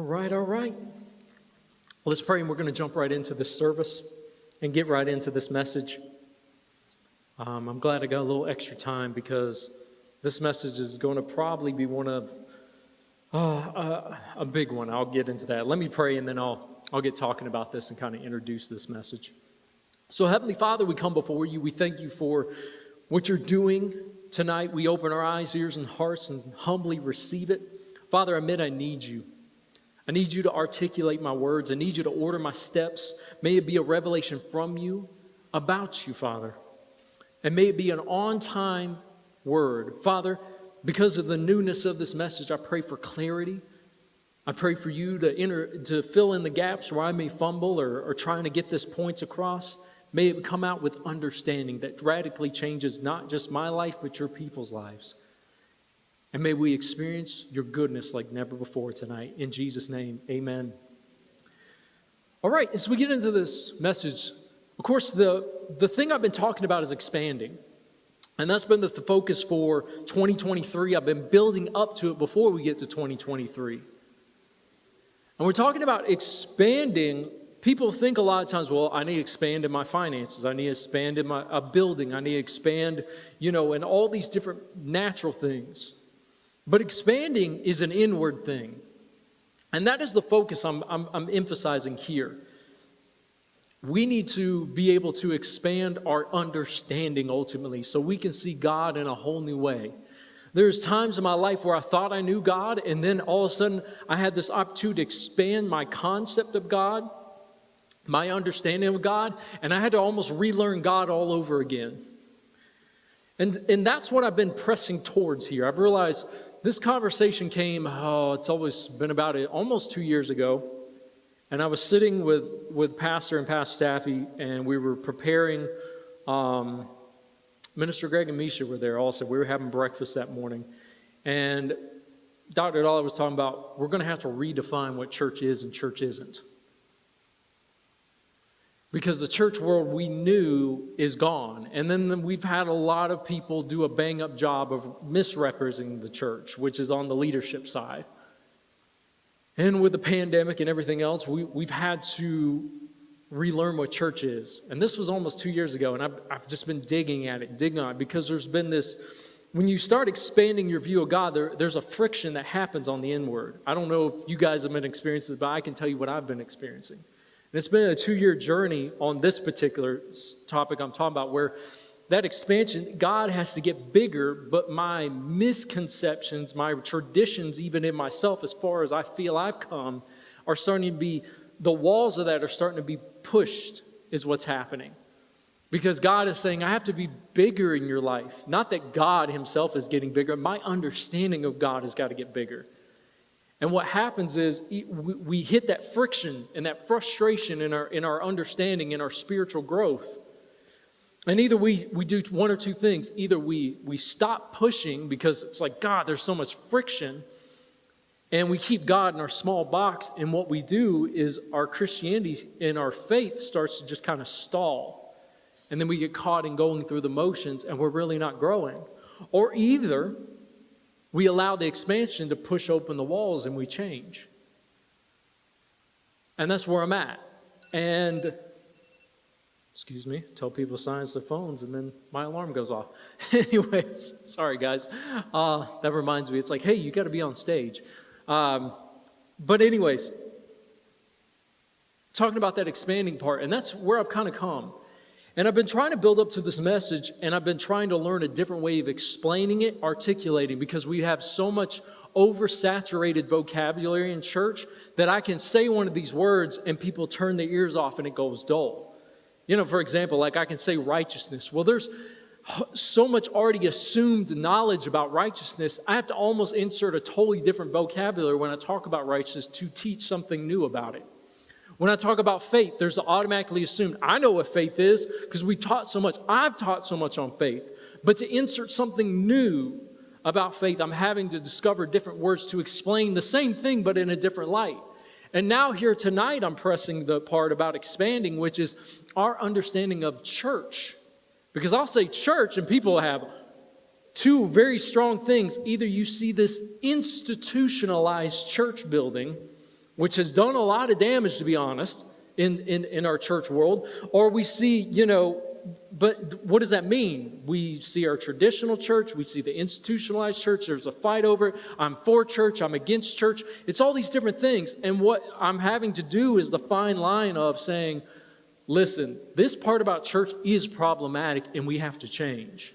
All right. Let's pray, and we're going to jump right into this service and get right into this message. I'm glad I got a little extra time because this message is going to probably be one of a big one. I'll get into that. Let me pray, and then I'll get talking about this and kind of introduce this message. So, Heavenly Father, we come before you. We thank you for what you're doing tonight. We open our eyes, ears, and hearts and humbly receive it. Father, I admit I need you. I need you to articulate my words. I need you to order my steps. May it be a revelation from you about you, Father. And may it be an on-time word. Father, because of the newness of this message, I pray for clarity. I pray for you to fill in the gaps where I may fumble or trying to get this points across. May it come out with understanding that radically changes not just my life, but your people's lives. And may we experience your goodness like never before tonight. In Jesus' name, amen. All right, as we get into this message, of course, the thing I've been talking about is expanding. And that's been the focus for 2023. I've been building up to it before we get to 2023. And we're talking about expanding. People think a lot of times, well, I need to expand in my finances. I need to expand in a building. I need to expand, in all these different natural things. But expanding is an inward thing. And that is the focus I'm emphasizing here. We need to be able to expand our understanding ultimately so we can see God in a whole new way. There's times in my life where I thought I knew God, and then all of a sudden I had this opportunity to expand my concept of God, my understanding of God, and I had to almost relearn God all over again. And that's what I've been pressing towards here. I've realized this conversation came, it's always been about almost 2 years ago. And I was sitting with Pastor and Pastor Staffy, and we were preparing, Minister Greg and Misha were there also. We were having breakfast that morning. And Dr. Dollar was talking about, we're going to have to redefine what church is and church isn't. Because the church world we knew is gone. And then we've had a lot of people do a bang-up job of misrepresenting the church, which is on the leadership side. And with the pandemic and everything else, we've had to relearn what church is. And this was almost 2 years ago, and I've just been digging on it, because there's been this, when you start expanding your view of God, there's a friction that happens on the inward. I don't know if you guys have been experiencing this, but I can tell you what I've been experiencing. And it's been a 2-year journey on this particular topic I'm talking about, where that expansion, God has to get bigger, but my misconceptions, my traditions, even in myself, as far as I feel I've come, are starting to be, the walls of that are starting to be pushed, is what's happening. Because God is saying, I have to be bigger in your life. Not that God himself is getting bigger. My understanding of God has got to get bigger. And what happens is we hit that friction and that frustration in our understanding, in our spiritual growth. And either we do one or two things. Either we stop pushing because it's like, God, there's so much friction. And we keep God in our small box. And what we do is our Christianity and our faith starts to just kind of stall. And then we get caught in going through the motions and we're really not growing. Or either we allow the expansion to push open the walls and we change. And that's where I'm at. And, tell people to silence their phones and then my alarm goes off. Anyways, sorry guys. That reminds me, it's like, hey, you got to be on stage. But anyways, talking about that expanding part, and that's where I've kind of come. And I've been trying to build up to this message, and I've been trying to learn a different way of explaining it, articulating, because we have so much oversaturated vocabulary in church that I can say one of these words and people turn their ears off and it goes dull. For example, like I can say righteousness. Well, there's so much already assumed knowledge about righteousness, I have to almost insert a totally different vocabulary when I talk about righteousness to teach something new about it. When I talk about faith, there's automatically assumed, I know what faith is because we taught so much. I've taught so much on faith. But to insert something new about faith, I'm having to discover different words to explain the same thing, but in a different light. And now here tonight, I'm pressing the part about expanding, which is our understanding of church. Because I'll say church, and people have two very strong things. Either you see this institutionalized church building, which has done a lot of damage, to be honest, in our church world, or we see, but what does that mean? We see our traditional church, we see the institutionalized church, there's a fight over it. I'm for church, I'm against church. It's all these different things. And what I'm having to do is the fine line of saying, listen, this part about church is problematic and we have to change.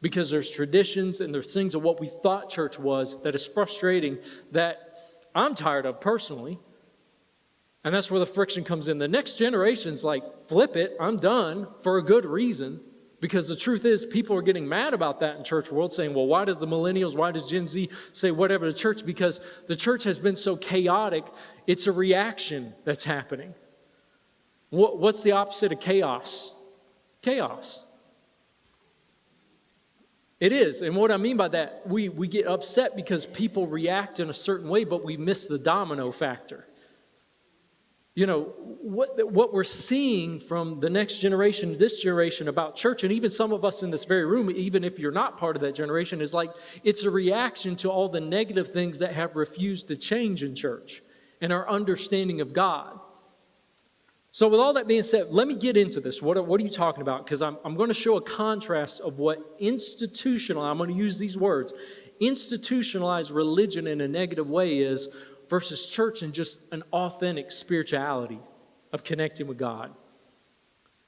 Because there's traditions and there's things of what we thought church was that is frustrating, that I'm tired of personally. And that's where the friction comes in. The next generation's like, flip it, I'm done, for a good reason. Because the truth is, people are getting mad about that in church world, saying, well, why does the millennials, why does Gen Z say whatever to church? Because the church has been so chaotic, it's a reaction that's happening. What's the opposite of chaos? Chaos. It is. And what I mean by that, we get upset because people react in a certain way, but we miss the domino factor. What we're seeing from the next generation, this generation about church, and even some of us in this very room, even if you're not part of that generation, is like it's a reaction to all the negative things that have refused to change in church and our understanding of God. So with all that being said, let me get into this. What are you talking about? Because I'm going to show a contrast of what I'm going to use these words, institutionalized religion in a negative way is versus church and just an authentic spirituality of connecting with God.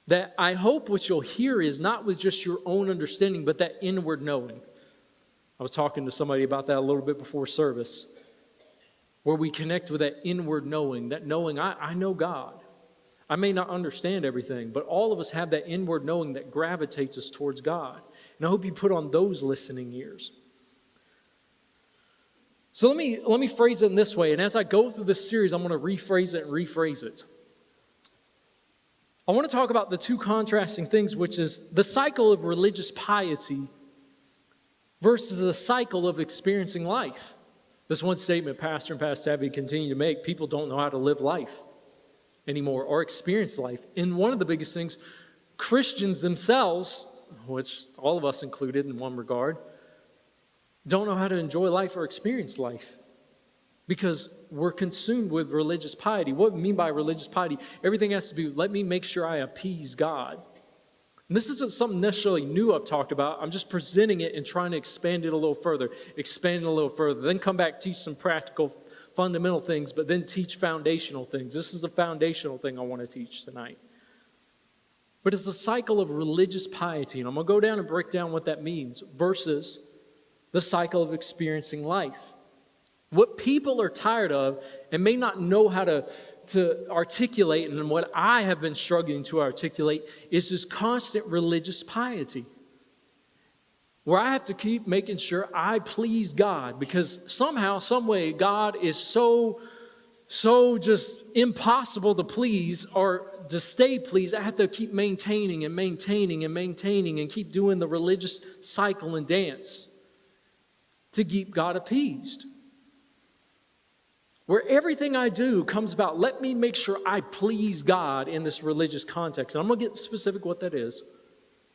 That I hope what you'll hear is not with just your own understanding, but that inward knowing. I was talking to somebody about that a little bit before service, where we connect with that inward knowing, that knowing I know God. I may not understand everything, but all of us have that inward knowing that gravitates us towards God. And I hope you put on those listening ears. So let me phrase it in this way, and as I go through this series, I'm going to rephrase it. I want to talk about the two contrasting things, which is the cycle of religious piety versus the cycle of experiencing life. This one statement Pastor and Pastor Tabby continue to make, people don't know how to live life anymore or experience life. And one of the biggest things, Christians themselves, which all of us included in one regard, don't know how to enjoy life or experience life because we're consumed with religious piety. What we mean by religious piety, everything has to be, let me make sure I appease God. And this isn't something necessarily new I've talked about. I'm just presenting it and trying to expand it a little further, then come back, teach some practical, fundamental things, but then teach foundational things. This is a foundational thing I want to teach tonight. But it's a cycle of religious piety, and I'm going to go down and break down what that means versus the cycle of experiencing life. What people are tired of and may not know how to articulate, and what I have been struggling to articulate, is this constant religious piety, where I have to keep making sure I please God, because somehow, some way, God is so just impossible to please or to stay pleased. I have to keep maintaining and keep doing the religious cycle and dance to keep God appeased. Where everything I do comes about, let me make sure I please God in this religious context. And I'm going to get specific what that is.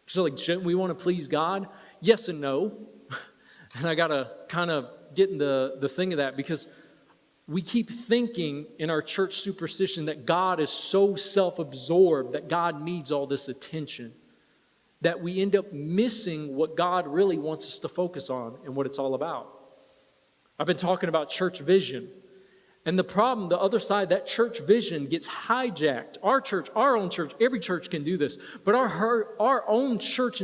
So shouldn't we want to please God? Yes and no. And I got to kind of get into the thing of that, because we keep thinking in our church superstition that God is so self-absorbed, that God needs all this attention, that we end up missing what God really wants us to focus on and what it's all about. I've been talking about church vision. And the problem, the other side, that church vision gets hijacked. Our church, our own church, every church can do this. But our own church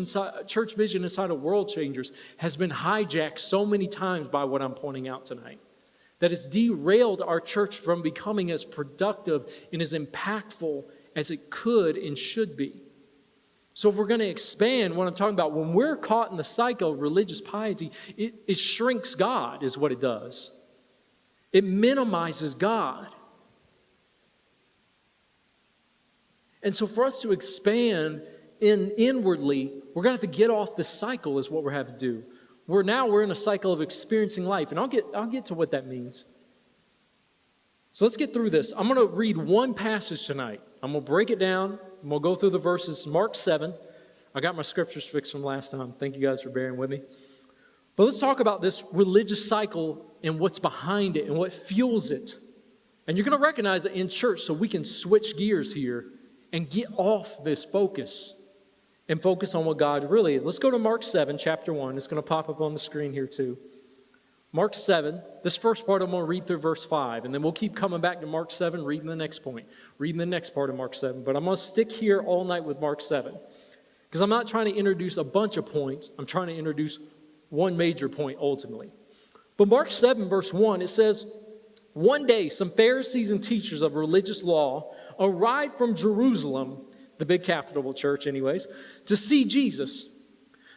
vision inside of World Changers has been hijacked so many times by what I'm pointing out tonight, that it's derailed our church from becoming as productive and as impactful as it could and should be. So if we're going to expand what I'm talking about, when we're caught in the cycle of religious piety, it shrinks God, is what it does. It minimizes God. And so for us to expand inwardly, we're going to have to get off this cycle, is what we're having to do. We're in a cycle of experiencing life, and I'll get to what that means. So let's get through this. I'm going to read one passage tonight. I'm going to break it down. I'm going to go through the verses. Mark 7. I got my scriptures fixed from last time. Thank you guys for bearing with me. But let's talk about this religious cycle and what's behind it and what fuels it. And you're going to recognize it in church, so we can switch gears here and get off this focus and focus on what God really is. Let's go to Mark 7, chapter 1. It's going to pop up on the screen here too. Mark 7, this first part I'm going to read through verse 5, and then we'll keep coming back to Mark 7, reading the next point, reading the next part of Mark 7. But I'm going to stick here all night with Mark 7, because I'm not trying to introduce a bunch of points. I'm trying to introduce one major point ultimately. But Mark 7, verse 1, it says, "One day some Pharisees and teachers of religious law arrived from Jerusalem," the big capital church anyways, "to see Jesus.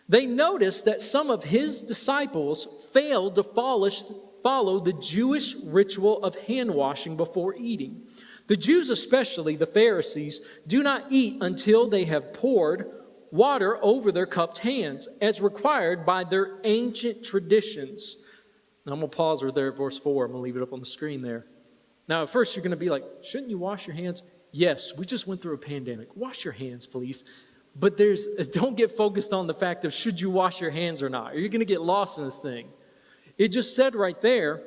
They noticed that some of his disciples failed to follow the Jewish ritual of hand washing before eating. The Jews, especially the Pharisees, do not eat until they have poured water over their cupped hands, as required by their ancient traditions." Now I'm going to pause right there at verse 4. I'm going to leave it up on the screen there. Now, at first, you're going to be like, shouldn't you wash your hands? Yes, we just went through a pandemic. Wash your hands, please. But don't get focused on the fact of should you wash your hands or not, or you're going to get lost in this thing. It just said right there,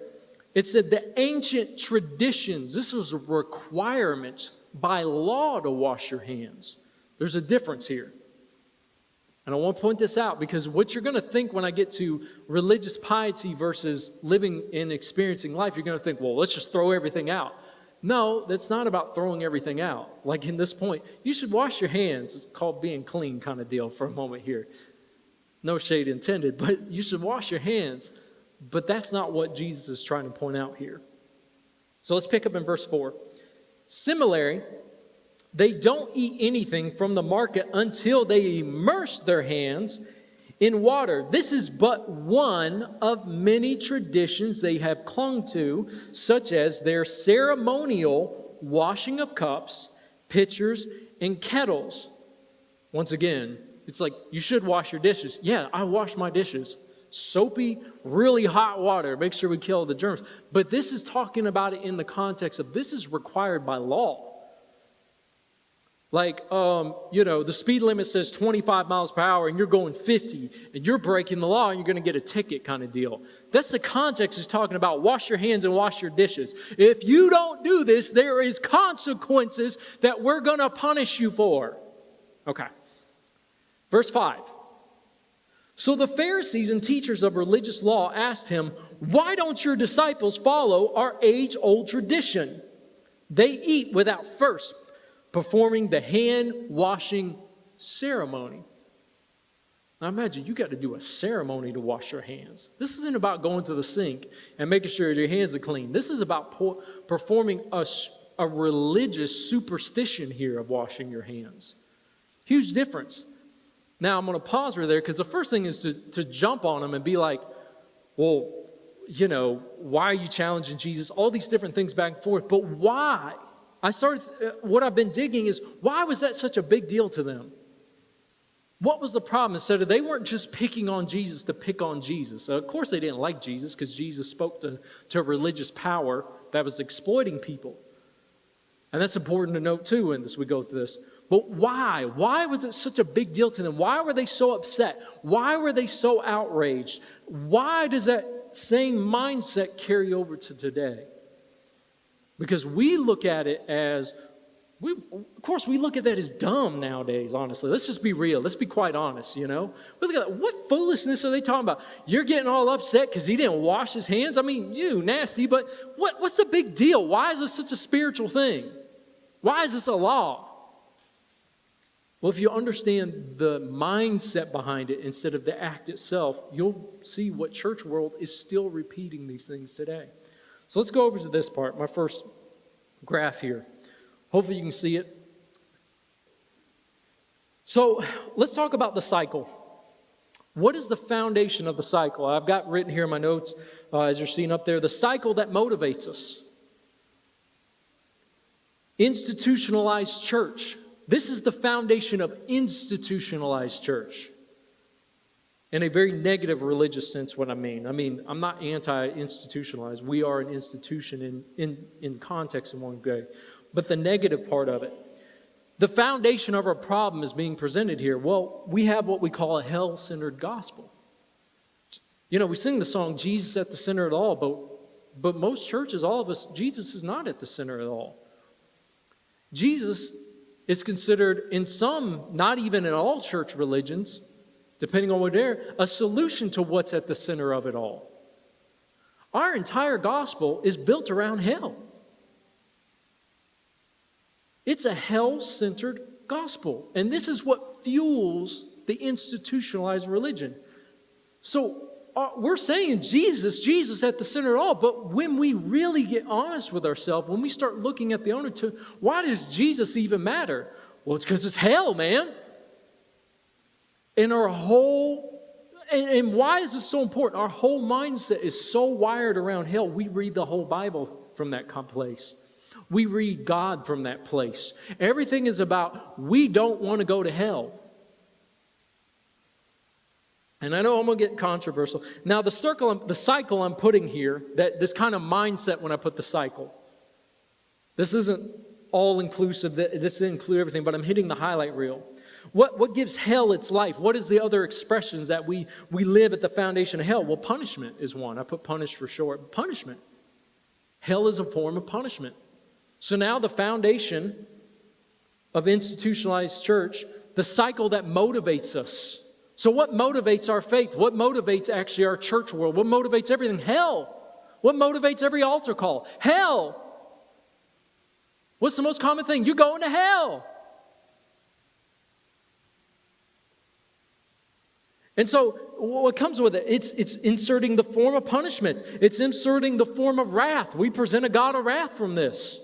it said the ancient traditions. This was a requirement by law to wash your hands. There's a difference here. And I want to point this out because what you're going to think when I get to religious piety versus living and experiencing life, you're going to think, well, let's just throw everything out. No, that's not about throwing everything out. Like in this point, you should wash your hands. It's called being clean kind of deal for a moment here. No shade intended, but you should wash your hands. But that's not what Jesus is trying to point out here. So let's pick up in verse 4. "Similarly, they don't eat anything from the market until they immerse their hands in water. This is but one of many traditions they have clung to, such as their ceremonial washing of cups, pitchers, and kettles." Once again, it's like, you should wash your dishes. Yeah, I wash my dishes. Soapy, really hot water. Make sure we kill the germs. But this is talking about it in the context of this is required by law. Like, the speed limit says 25 miles per hour and you're going 50 and you're breaking the law and you're going to get a ticket kind of deal. That's the context is talking about wash your hands and wash your dishes. If you don't do this, there is consequences that we're going to punish you for. Okay. Verse 5. "So the Pharisees and teachers of religious law asked him, 'Why don't your disciples follow our age-old tradition? They eat without first performing the hand-washing ceremony.'" Now imagine you got to do a ceremony to wash your hands. This isn't about going to the sink and making sure your hands are clean. This is about performing a religious superstition here of washing your hands. Huge difference. Now I'm going to pause right there because the first thing is to jump on them and be like, well, why are you challenging Jesus? All these different things back and forth. But why? What I've been digging is, why was that such a big deal to them? What was the problem? Instead of, they weren't just picking on Jesus to pick on Jesus. Of course they didn't like Jesus because Jesus spoke to religious power that was exploiting people. And that's important to note too as we go through this. But why? Why was it such a big deal to them? Why were they so upset? Why were they so outraged? Why does that same mindset carry over to today? Because we look at it as, we look at that as dumb nowadays, honestly. Let's just be real. Let's be quite honest, We look at that. What foolishness are they talking about? You're getting all upset because he didn't wash his hands? I mean, you nasty, but what's the big deal? Why is this such a spiritual thing? Why is this a law? Well, if you understand the mindset behind it instead of the act itself, you'll see what church world is still repeating these things today. So let's go over to this part, my first graph here. Hopefully you can see it. So let's talk about the cycle. What is the foundation of the cycle? I've got written here in my notes, as you're seeing up there, the cycle that motivates us. Institutionalized church. This is the foundation of institutionalized church. In a very negative religious sense, what I mean. I'm not anti-institutionalized. We are an institution in context in one way. But the negative part of it. The foundation of our problem is being presented here. Well, we have what we call a hell-centered gospel. We sing the song, Jesus at the center of it all, but most churches, all of us, Jesus is not at the center of it all. Jesus is considered in some, not even in all church religions, depending on what they're, a solution to what's at the center of it all. Our entire gospel is built around hell. It's a hell-centered gospel. And this is what fuels the institutionalized religion. So we're saying Jesus at the center of all. But when we really get honest with ourselves, when we start looking at the owner to, why does Jesus even matter? Well, it's because it's hell, man. And and why is this so important? Our whole mindset is so wired around hell. We read the whole Bible from that place. We read God from that place. Everything is about, we don't want to go to hell. And I know I'm going to get controversial. Now, the cycle I'm putting here, that this kind of mindset when I put the cycle, this isn't all-inclusive. This doesn't include everything, but I'm hitting the highlight reel. What gives hell its life? What is the other expressions that we live at the foundation of hell? Well, punishment is one. I put punish for short. Punishment. Hell is a form of punishment. So now the foundation of institutionalized church, the cycle that motivates us. So what motivates our faith? What motivates actually our church world? What motivates everything? Hell. What motivates every altar call? Hell. What's the most common thing? You're going to hell. And so what comes with it? It's inserting the form of punishment. It's inserting the form of wrath. We present a God of wrath from this.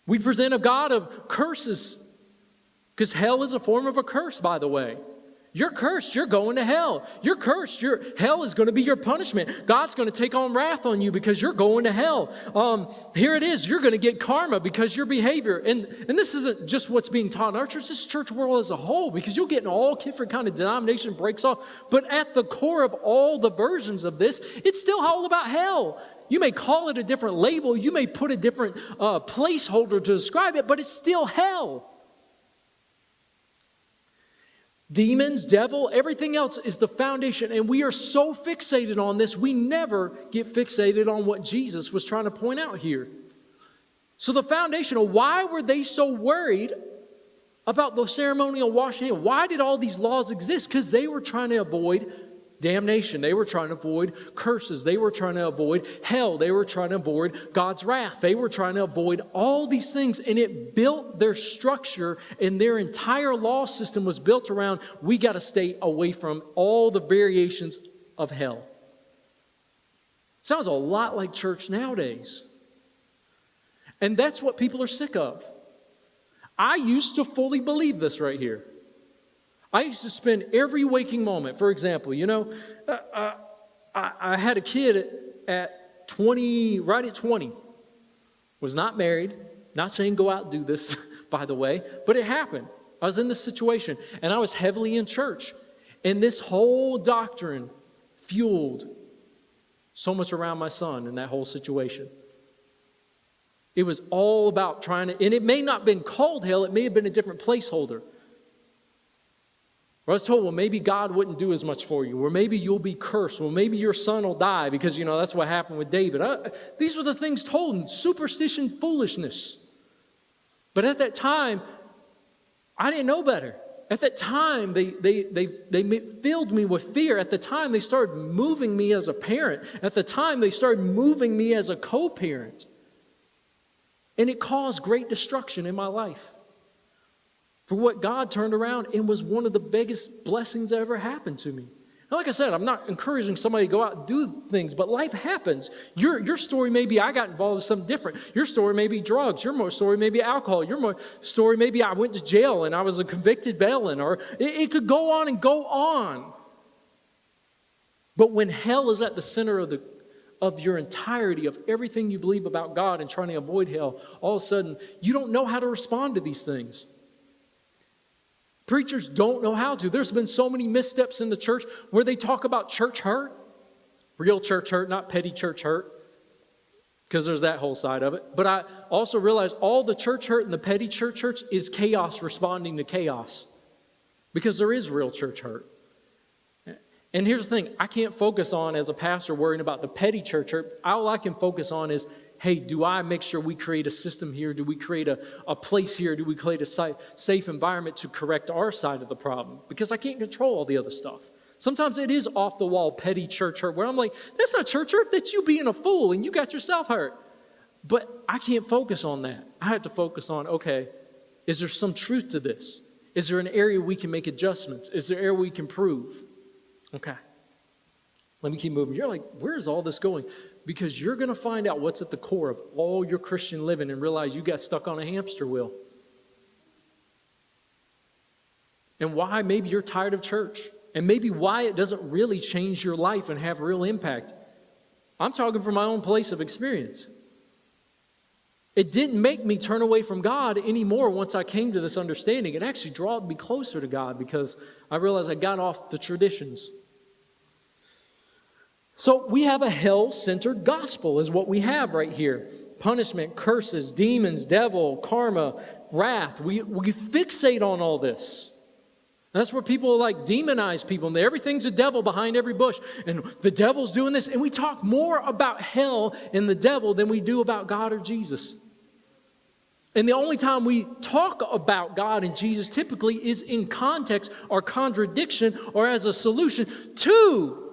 We present a God of curses. Because hell is a form of a curse, by the way. You're cursed, you're going to hell. You're cursed, hell is going to be your punishment. God's going to take on wrath on you because you're going to hell. Here it is, you're going to get karma because your behavior. And this isn't just what's being taught in our church, this church world as a whole, because you'll get in all different kind of denomination breaks off. But at the core of all the versions of this, it's still all about hell. You may call it a different label, you may put a different placeholder to describe it, but it's still hell. Demons, devil, everything else is the foundation. And we are so fixated on this, we never get fixated on what Jesus was trying to point out here. So the foundation of why were they so worried about the ceremonial washing hands? Why did all these laws exist? Because they were trying to avoid damnation. They were trying to avoid curses. They were trying to avoid hell. They were trying to avoid God's wrath. They were trying to avoid all these things. And it built their structure, and their entire law system was built around, we got to stay away from all the variations of hell. Sounds a lot like church nowadays. And that's what people are sick of. I used to fully believe this right here. I used to spend every waking moment, for example, I had a kid at 20, right at 20, was not married, not saying go out and do this, by the way, but it happened. I was in this situation, and I was heavily in church, and this whole doctrine fueled so much around my son in that whole situation. It was all about trying to, and it may not have been called hell, it may have been a different placeholder. I was told, well, maybe God wouldn't do as much for you, or maybe you'll be cursed, well, maybe your son will die, because, that's what happened with David. These were the things told in superstition, foolishness. But at that time, I didn't know better. At that time, they filled me with fear. At the time, they started moving me as a parent. At the time, they started moving me as a co-parent. And it caused great destruction in my life. For what God turned around and was one of the biggest blessings that ever happened to me. Now, like I said, I'm not encouraging somebody to go out and do things, but life happens. Your story may be I got involved with something different. Your story may be drugs. Your story may be alcohol. Your story may be I went to jail and I was a convicted felon. Or it could go on and go on. But when hell is at the center of your entirety, of everything you believe about God and trying to avoid hell, all of a sudden, you don't know how to respond to these things. Preachers don't know how to. There's been so many missteps in the church where they talk about church hurt, real church hurt, not petty church hurt, because there's that whole side of it. But I also realize all the church hurt and the petty church hurt is chaos responding to chaos, because there is real church hurt. And here's the thing, I can't focus on, as a pastor, worrying about the petty church. All I can focus on is, hey, do I make sure we create a system here? Do we create a place here? Do we create a safe environment to correct our side of the problem? Because I can't control all the other stuff. Sometimes it is off-the-wall petty church hurt where I'm like, that's not church hurt, that's you being a fool and you got yourself hurt. But I can't focus on that. I have to focus on, okay, is there some truth to this? Is there an area we can make adjustments? Is there an area we can improve? Okay, let me keep moving. You're like, where is all this going? Because you're going to find out what's at the core of all your Christian living and realize you got stuck on a hamster wheel. And why maybe you're tired of church. And maybe why it doesn't really change your life and have real impact. I'm talking from my own place of experience. It didn't make me turn away from God anymore once I came to this understanding. It actually drew me closer to God because I realized I got off the traditions. So we have a hell-centered gospel is what we have right here. Punishment, curses, demons, devil, karma, wrath. We fixate on all this. That's where people like demonize people. And everything's a devil behind every bush. And the devil's doing this. And we talk more about hell and the devil than we do about God or Jesus. And the only time we talk about God and Jesus typically is in context or contradiction or as a solution to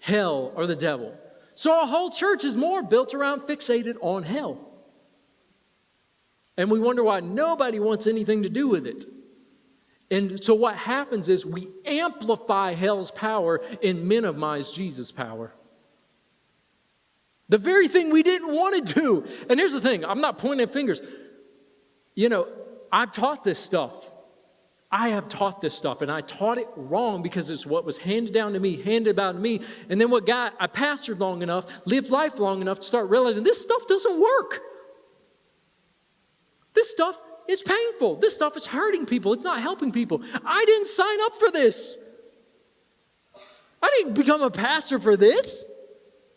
hell or the devil. So our whole church is more built around fixated on hell. And we wonder why nobody wants anything to do with it. And so what happens is we amplify hell's power and minimize Jesus' power. The very thing we didn't want to do. And here's the thing, I'm not pointing fingers. You know, I've taught this stuff. I have taught this stuff, and I taught it wrong because it's what was handed down to me, handed about to me. And then I pastored long enough, lived life long enough to start realizing this stuff doesn't work. This stuff is painful. This stuff is hurting people. It's not helping people. I didn't sign up for this. I didn't become a pastor for this.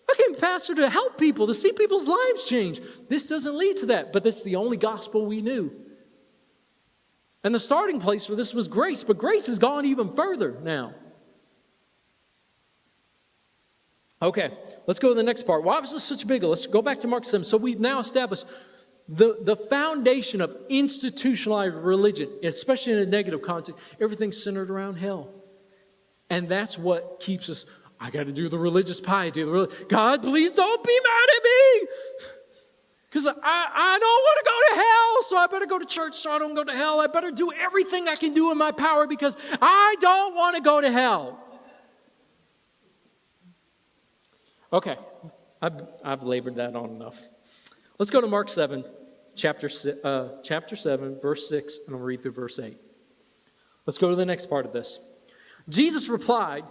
I became a pastor to help people, to see people's lives change. This doesn't lead to that, but this is the only gospel we knew. And the starting place for this was grace, but grace has gone even further now. Okay, let's go to the next part. Why was this such a big deal? Let's go back to Mark 7. So we've now established the foundation of institutionalized religion, especially in a negative context, everything's centered around hell. And that's what keeps us, I got to do the religious piety. God, please don't be mad at me. Because I don't want to go to hell, so I better go to church so I don't go to hell. I better do everything I can do in my power because I don't want to go to hell. Okay, I've labored that on enough. Let's go to Mark 7, chapter 7, verse 6, and I'll read through verse 8. Let's go to the next part of this. Jesus replied,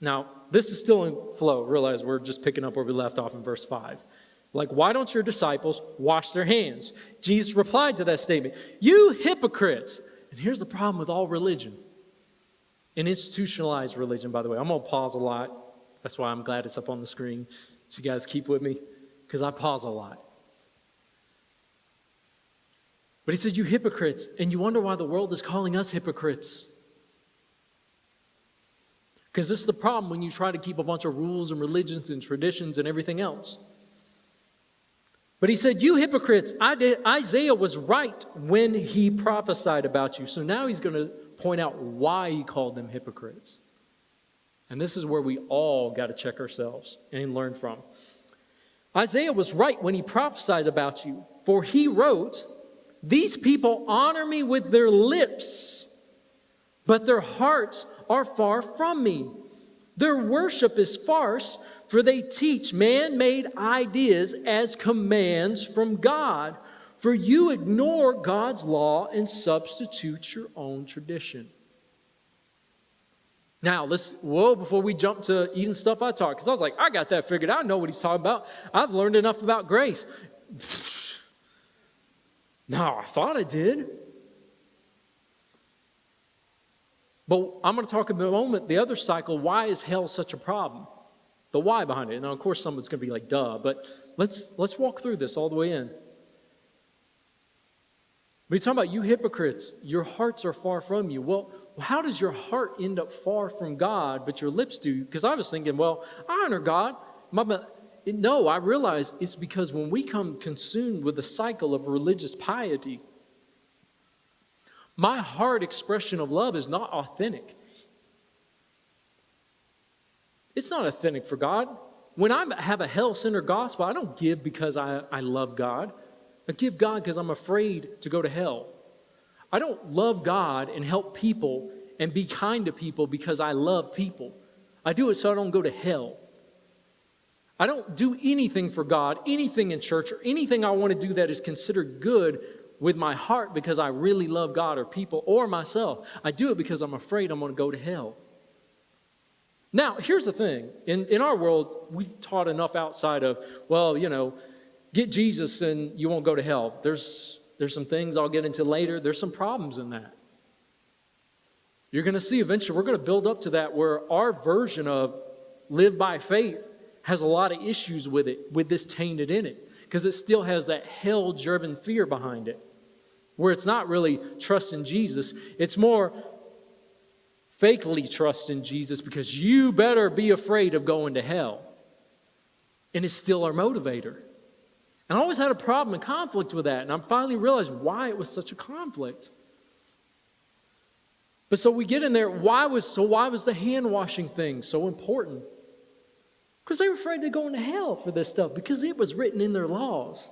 now this is still in flow. Realize we're just picking up where we left off in verse 5. Like, why don't your disciples wash their hands? Jesus replied to that statement, you hypocrites. And here's the problem with all religion. And institutionalized religion, by the way. I'm going to pause a lot. That's why I'm glad it's up on the screen. So you guys keep with me, because I pause a lot. But he said, you hypocrites. And you wonder why the world is calling us hypocrites. Because this is the problem when you try to keep a bunch of rules and religions and traditions and everything else. But he said, you hypocrites, Isaiah was right when he prophesied about you. So now he's going to point out why he called them hypocrites. And this is where we all got to check ourselves and learn from. Isaiah was right when he prophesied about you. For he wrote, these people honor me with their lips, but their hearts are far from me. Their worship is farce, for they teach man-made ideas as commands from God. For you ignore God's law and substitute your own tradition. Now, before we jump to eating stuff I taught, because I was like, I got that figured out. I know what he's talking about. I've learned enough about grace. No, I thought I did. But I'm going to talk in a moment, the other cycle, why is hell such a problem? The why behind it. Now, of course, someone's going to be like, duh, but let's walk through this all the way in. But he's talking about you hypocrites, your hearts are far from you. Well, Well, how does your heart end up far from God, but your lips do? Because I was thinking, well, I honor God. No, I realize it's because when we come consumed with the cycle of religious piety, my heart expression of love is not authentic. It's not authentic for God. When I have a hell-centered gospel, I don't give because I love God. I give God because I'm afraid to go to hell. I don't love God and help people and be kind to people because I love people. I do it so I don't go to hell. I don't do anything for God, anything in church, or anything I want to do that is considered good with my heart because I really love God or people or myself. I do it because I'm afraid I'm going to go to hell. Now, here's the thing. In our world, we've taught enough outside of, well, get Jesus and you won't go to hell. There's some things I'll get into later. There's some problems in that. You're going to see eventually, we're going to build up to that where our version of live by faith has a lot of issues with it, with this tainted in it, because it still has that hell-driven fear behind it, where it's not really trust in Jesus. It's more fakely trust in Jesus because you better be afraid of going to hell. And it's still our motivator. And I always had a problem and conflict with that. And I finally realized why it was such a conflict. But so we get in there, why was the hand washing thing so important? Because they were afraid they'd go into hell for this stuff because it was written in their laws.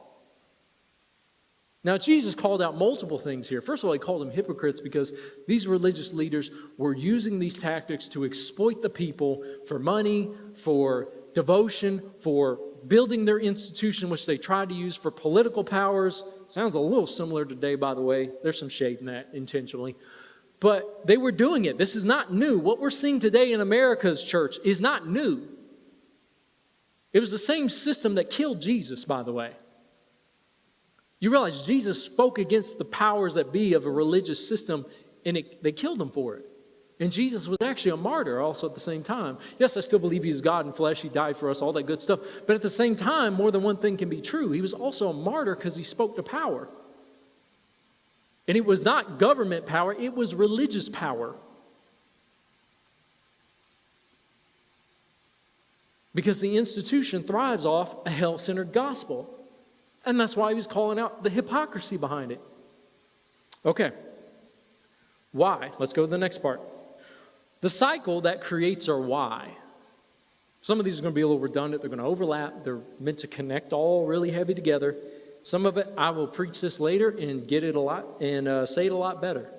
Now, Jesus called out multiple things here. First of all, he called them hypocrites because these religious leaders were using these tactics to exploit the people for money, for devotion, for building their institution, which they tried to use for political powers. Sounds a little similar today, by the way. There's some shade in that intentionally. But they were doing it. This is not new. What we're seeing today in America's church is not new. It was the same system that killed Jesus, by the way. You realize Jesus spoke against the powers that be of a religious system, and they killed him for it. And Jesus was actually a martyr also at the same time. Yes, I still believe he's God in flesh. He died for us, all that good stuff. But at the same time, more than one thing can be true. He was also a martyr because he spoke to power. And it was not government power, it was religious power. Because the institution thrives off a hell-centered gospel. And that's why he was calling out the hypocrisy behind it. Okay. Why? Let's go to the next part. The cycle that creates our why. Some of these are going to be a little redundant. They're going to overlap. They're meant to connect all really heavy together. Some of it, I will preach this later and get it a lot and say it a lot better.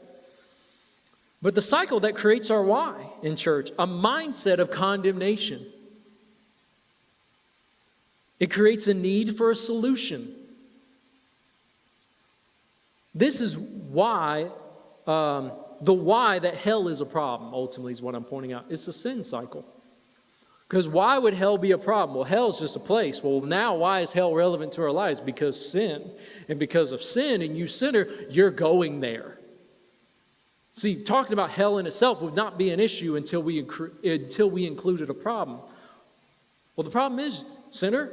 But the cycle that creates our why in church, a mindset of condemnation. It creates a need for a solution. This is why, the why that hell is a problem, ultimately, is what I'm pointing out. It's the sin cycle. Because why would hell be a problem? Well, hell is just a place. Well, now why is hell relevant to our lives? Because sin. And because of sin, and you sinner, you're going there. See, talking about hell in itself would not be an issue until we included a problem. Well, the problem is, sinner.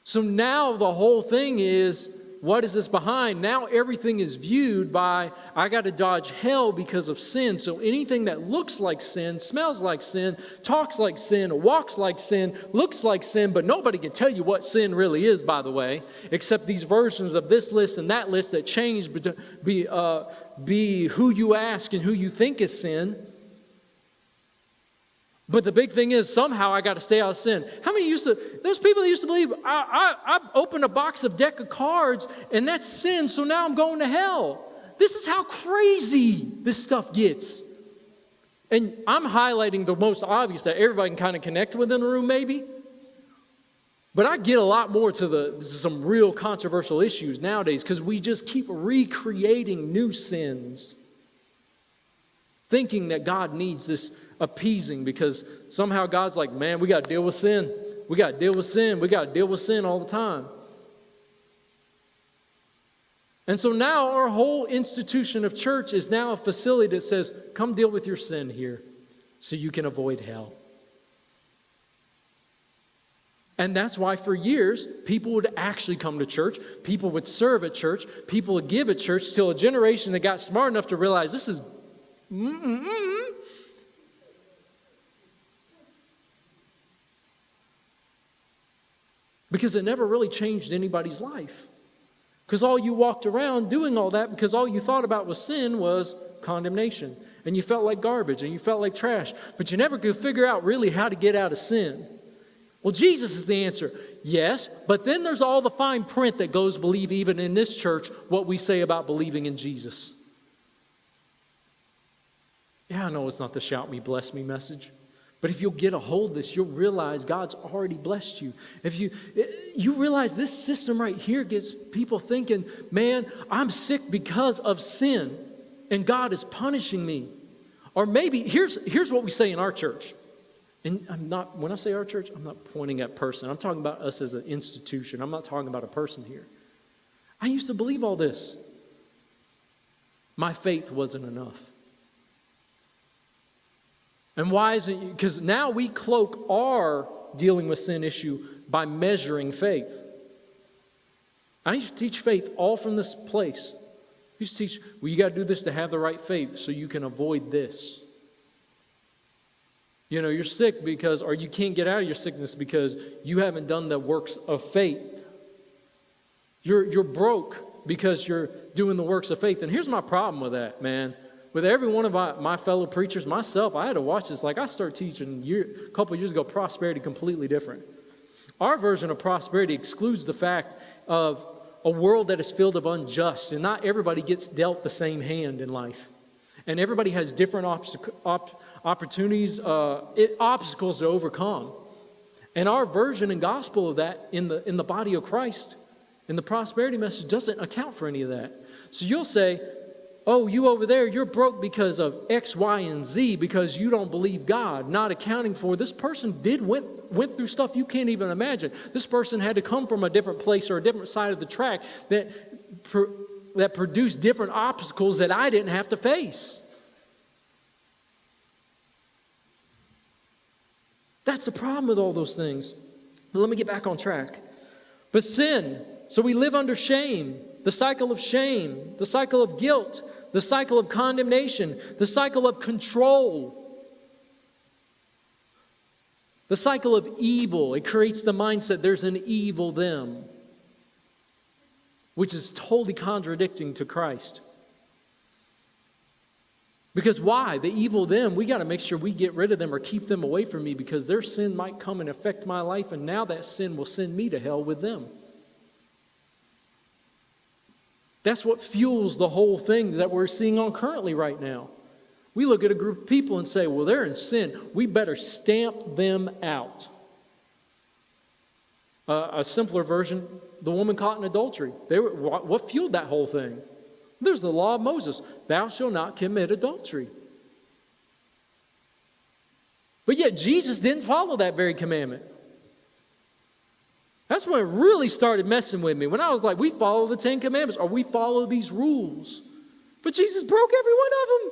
So now the whole thing is, what is this behind? Now everything is viewed by, I got to dodge hell because of sin. So anything that looks like sin, smells like sin, talks like sin, walks like sin, looks like sin, but nobody can tell you what sin really is, by the way, except these versions of this list and that list that change to be who you ask and who you think is sin. But the big thing is, somehow I got to stay out of sin. How many there's people that used to believe, I opened a box of deck of cards and that's sin, so now I'm going to hell. This is how crazy this stuff gets. And I'm highlighting the most obvious that everybody can kind of connect with in the room maybe. But I get a lot more to some real controversial issues nowadays because we just keep recreating new sins, thinking that God needs this appeasing because somehow God's like, man, we got to deal with sin. We got to deal with sin. We got to deal with sin all the time. And so now our whole institution of church is now a facility that says, come deal with your sin here so you can avoid hell. And that's why for years, people would actually come to church. People would serve at church. People would give at church till a generation that got smart enough to realize this is Because it never really changed anybody's life. Because all you walked around doing all that because all you thought about was sin was condemnation. And you felt like garbage and you felt like trash. But you never could figure out really how to get out of sin. Well, Jesus is the answer. Yes, but then there's all the fine print that goes believe even in this church what we say about believing in Jesus. Yeah, I know it's not the shout me, bless me message. But if you'll get a hold of this, you'll realize God's already blessed you. If you realize this system right here gets people thinking, man, I'm sick because of sin and God is punishing me. Or maybe, here's what we say in our church. And when I say our church, I'm not pointing at person. I'm talking about us as an institution. I'm not talking about a person here. I used to believe all this. My faith wasn't enough. And why is it? Because now we cloak our dealing with sin issue by measuring faith. I used to teach faith all from this place. I used to teach, well, you got to do this to have the right faith so you can avoid this. You know, you're sick because, or you can't get out of your sickness because you haven't done the works of faith. You're broke because you're doing the works of faith. And here's my problem with that, man. With every one of my fellow preachers, myself, I had to watch this. Like I started teaching a couple of years ago, prosperity completely different. Our version of prosperity excludes the fact of a world that is filled of unjust. And not everybody gets dealt the same hand in life. And everybody has different opportunities, obstacles to overcome. And our version and gospel of that in the body of Christ, in the prosperity message, doesn't account for any of that. So you'll say, oh, you over there, you're broke because of X, Y, and Z because you don't believe God, not accounting for this person went through stuff you can't even imagine. This person had to come from a different place or a different side of the track that produced different obstacles that I didn't have to face. That's the problem with all those things. But let me get back on track. But sin, so we live under shame, the cycle of shame, the cycle of guilt, the cycle of condemnation, the cycle of control, the cycle of evil. It creates the mindset there's an evil them, which is totally contradicting to Christ. Because why? The evil them, we got to make sure we get rid of them or keep them away from me because their sin might come and affect my life, and now that sin will send me to hell with them. That's what fuels the whole thing that we're seeing on currently right now. We look at a group of people and say, well, they're in sin. We better stamp them out. A simpler version, the woman caught in adultery. What fueled that whole thing? There's the law of Moses. Thou shalt not commit adultery. But yet Jesus didn't follow that very commandment. That's when it really started messing with me. When I was like, we follow the 10 Commandments, or we follow these rules. But Jesus broke every one of them.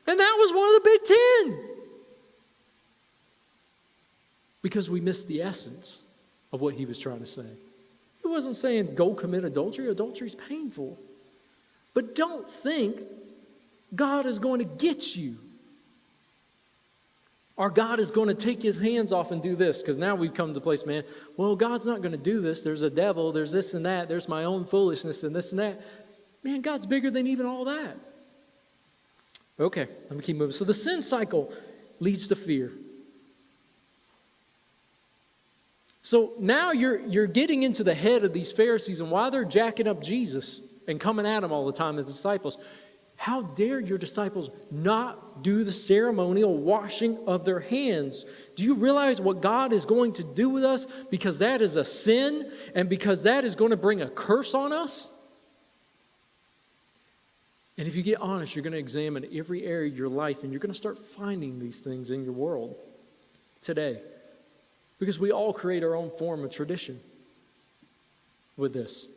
And that was one of the big 10. Because we missed the essence of what he was trying to say. He wasn't saying go commit adultery. Adultery is painful. But don't think God is going to get you. Or God is going to take his hands off and do this. Because now we've come to the place, man, well, God's not going to do this. There's a devil. There's this and that. There's my own foolishness and this and that. Man, God's bigger than even all that. Okay, let me keep moving. So the sin cycle leads to fear. So now you're getting into the head of these Pharisees and why they're jacking up Jesus and coming at him all the time, the disciples. How dare your disciples not do the ceremonial washing of their hands? Do you realize what God is going to do with us? Because that is a sin and because that is going to bring a curse on us. And if you get honest, you're going to examine every area of your life and you're going to start finding these things in your world today. Because we all create our own form of tradition with this.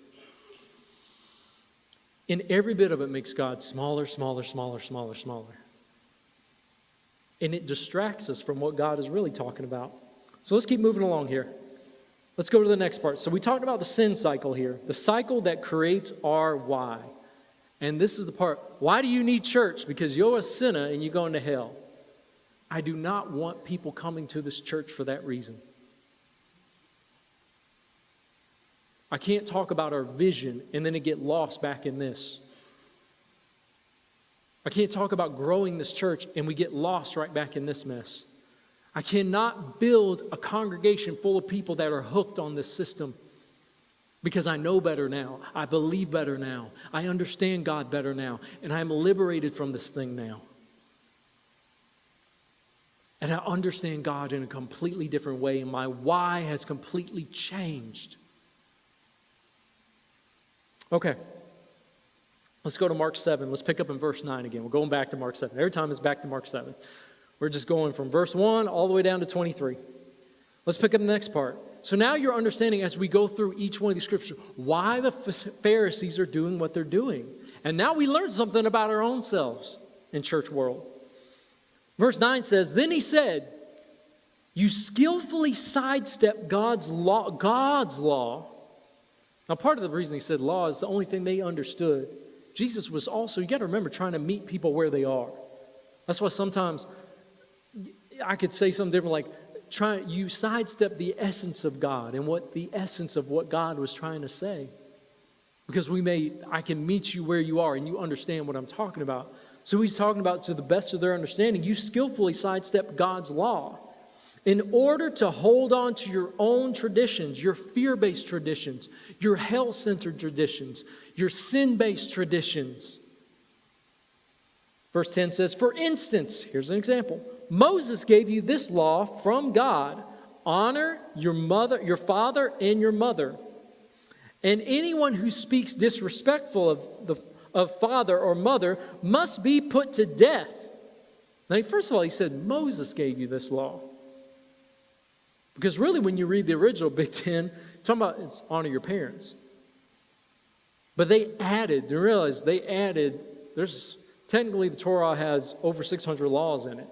And every bit of it makes God smaller, smaller, smaller, smaller, smaller. And it distracts us from what God is really talking about. So let's keep moving along here. Let's go to the next part. So we talked about the sin cycle here. The cycle that creates our why. And this is the part. Why do you need church? Because you're a sinner and you're going to hell. I do not want people coming to this church for that reason. I can't talk about our vision and then it get lost back in this. I can't talk about growing this church and we get lost right back in this mess. I cannot build a congregation full of people that are hooked on this system because I know better now. I believe better now. I understand God better now. And I'm liberated from this thing now. And I understand God in a completely different way. And my why has completely changed. Okay. Let's go to Mark 7. Let's pick up in verse 9 again. We're going back to Mark 7. Every time it's back to Mark 7. We're just going from verse 1 all the way down to 23. Let's pick up the next part. So now you're understanding as we go through each one of these scriptures why the Pharisees are doing what they're doing. And now we learn something about our own selves in church world. Verse 9 says, then he said, you skillfully sidestep God's law. Now part of the reason he said law is the only thing they understood. Jesus was also, you got to remember, trying to meet people where they are. That's why sometimes I could say something different like, you sidestep the essence of God and what the essence of what God was trying to say. Because I can meet you where you are and you understand what I'm talking about. So he's talking about to the best of their understanding, you skillfully sidestep God's law in order to hold on to your own traditions, your fear-based traditions, your hell-centered traditions, your sin-based traditions. Verse 10 says, for instance, here's an example. Moses gave you this law from God. Honor your father and your mother. And anyone who speaks disrespectful of father or mother must be put to death. Now, first of all, he said, Moses gave you this law. Because really, when you read the original Big Ten, it's talking about it's honor your parents. But they added, technically the Torah has over 600 laws in it.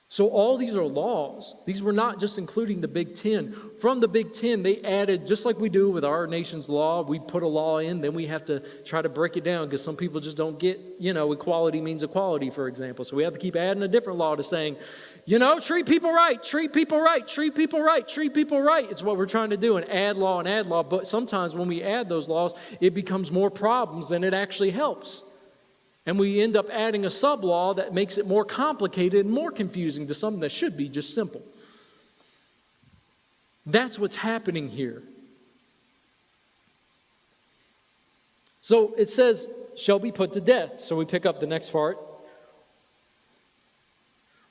So all these are laws. These were not just including the Big Ten. From the Big Ten, they added, just like we do with our nation's law, we put a law in, then we have to try to break it down because some people just don't get, equality means equality, for example. So we have to keep adding a different law to saying, treat people right, treat people right, treat people right, treat people right. It's what we're trying to do and add law. But sometimes when we add those laws, it becomes more problems than it actually helps. And we end up adding a sub-law that makes it more complicated and more confusing to something that should be just simple. That's what's happening here. So it says, shall be put to death. So we pick up the next part.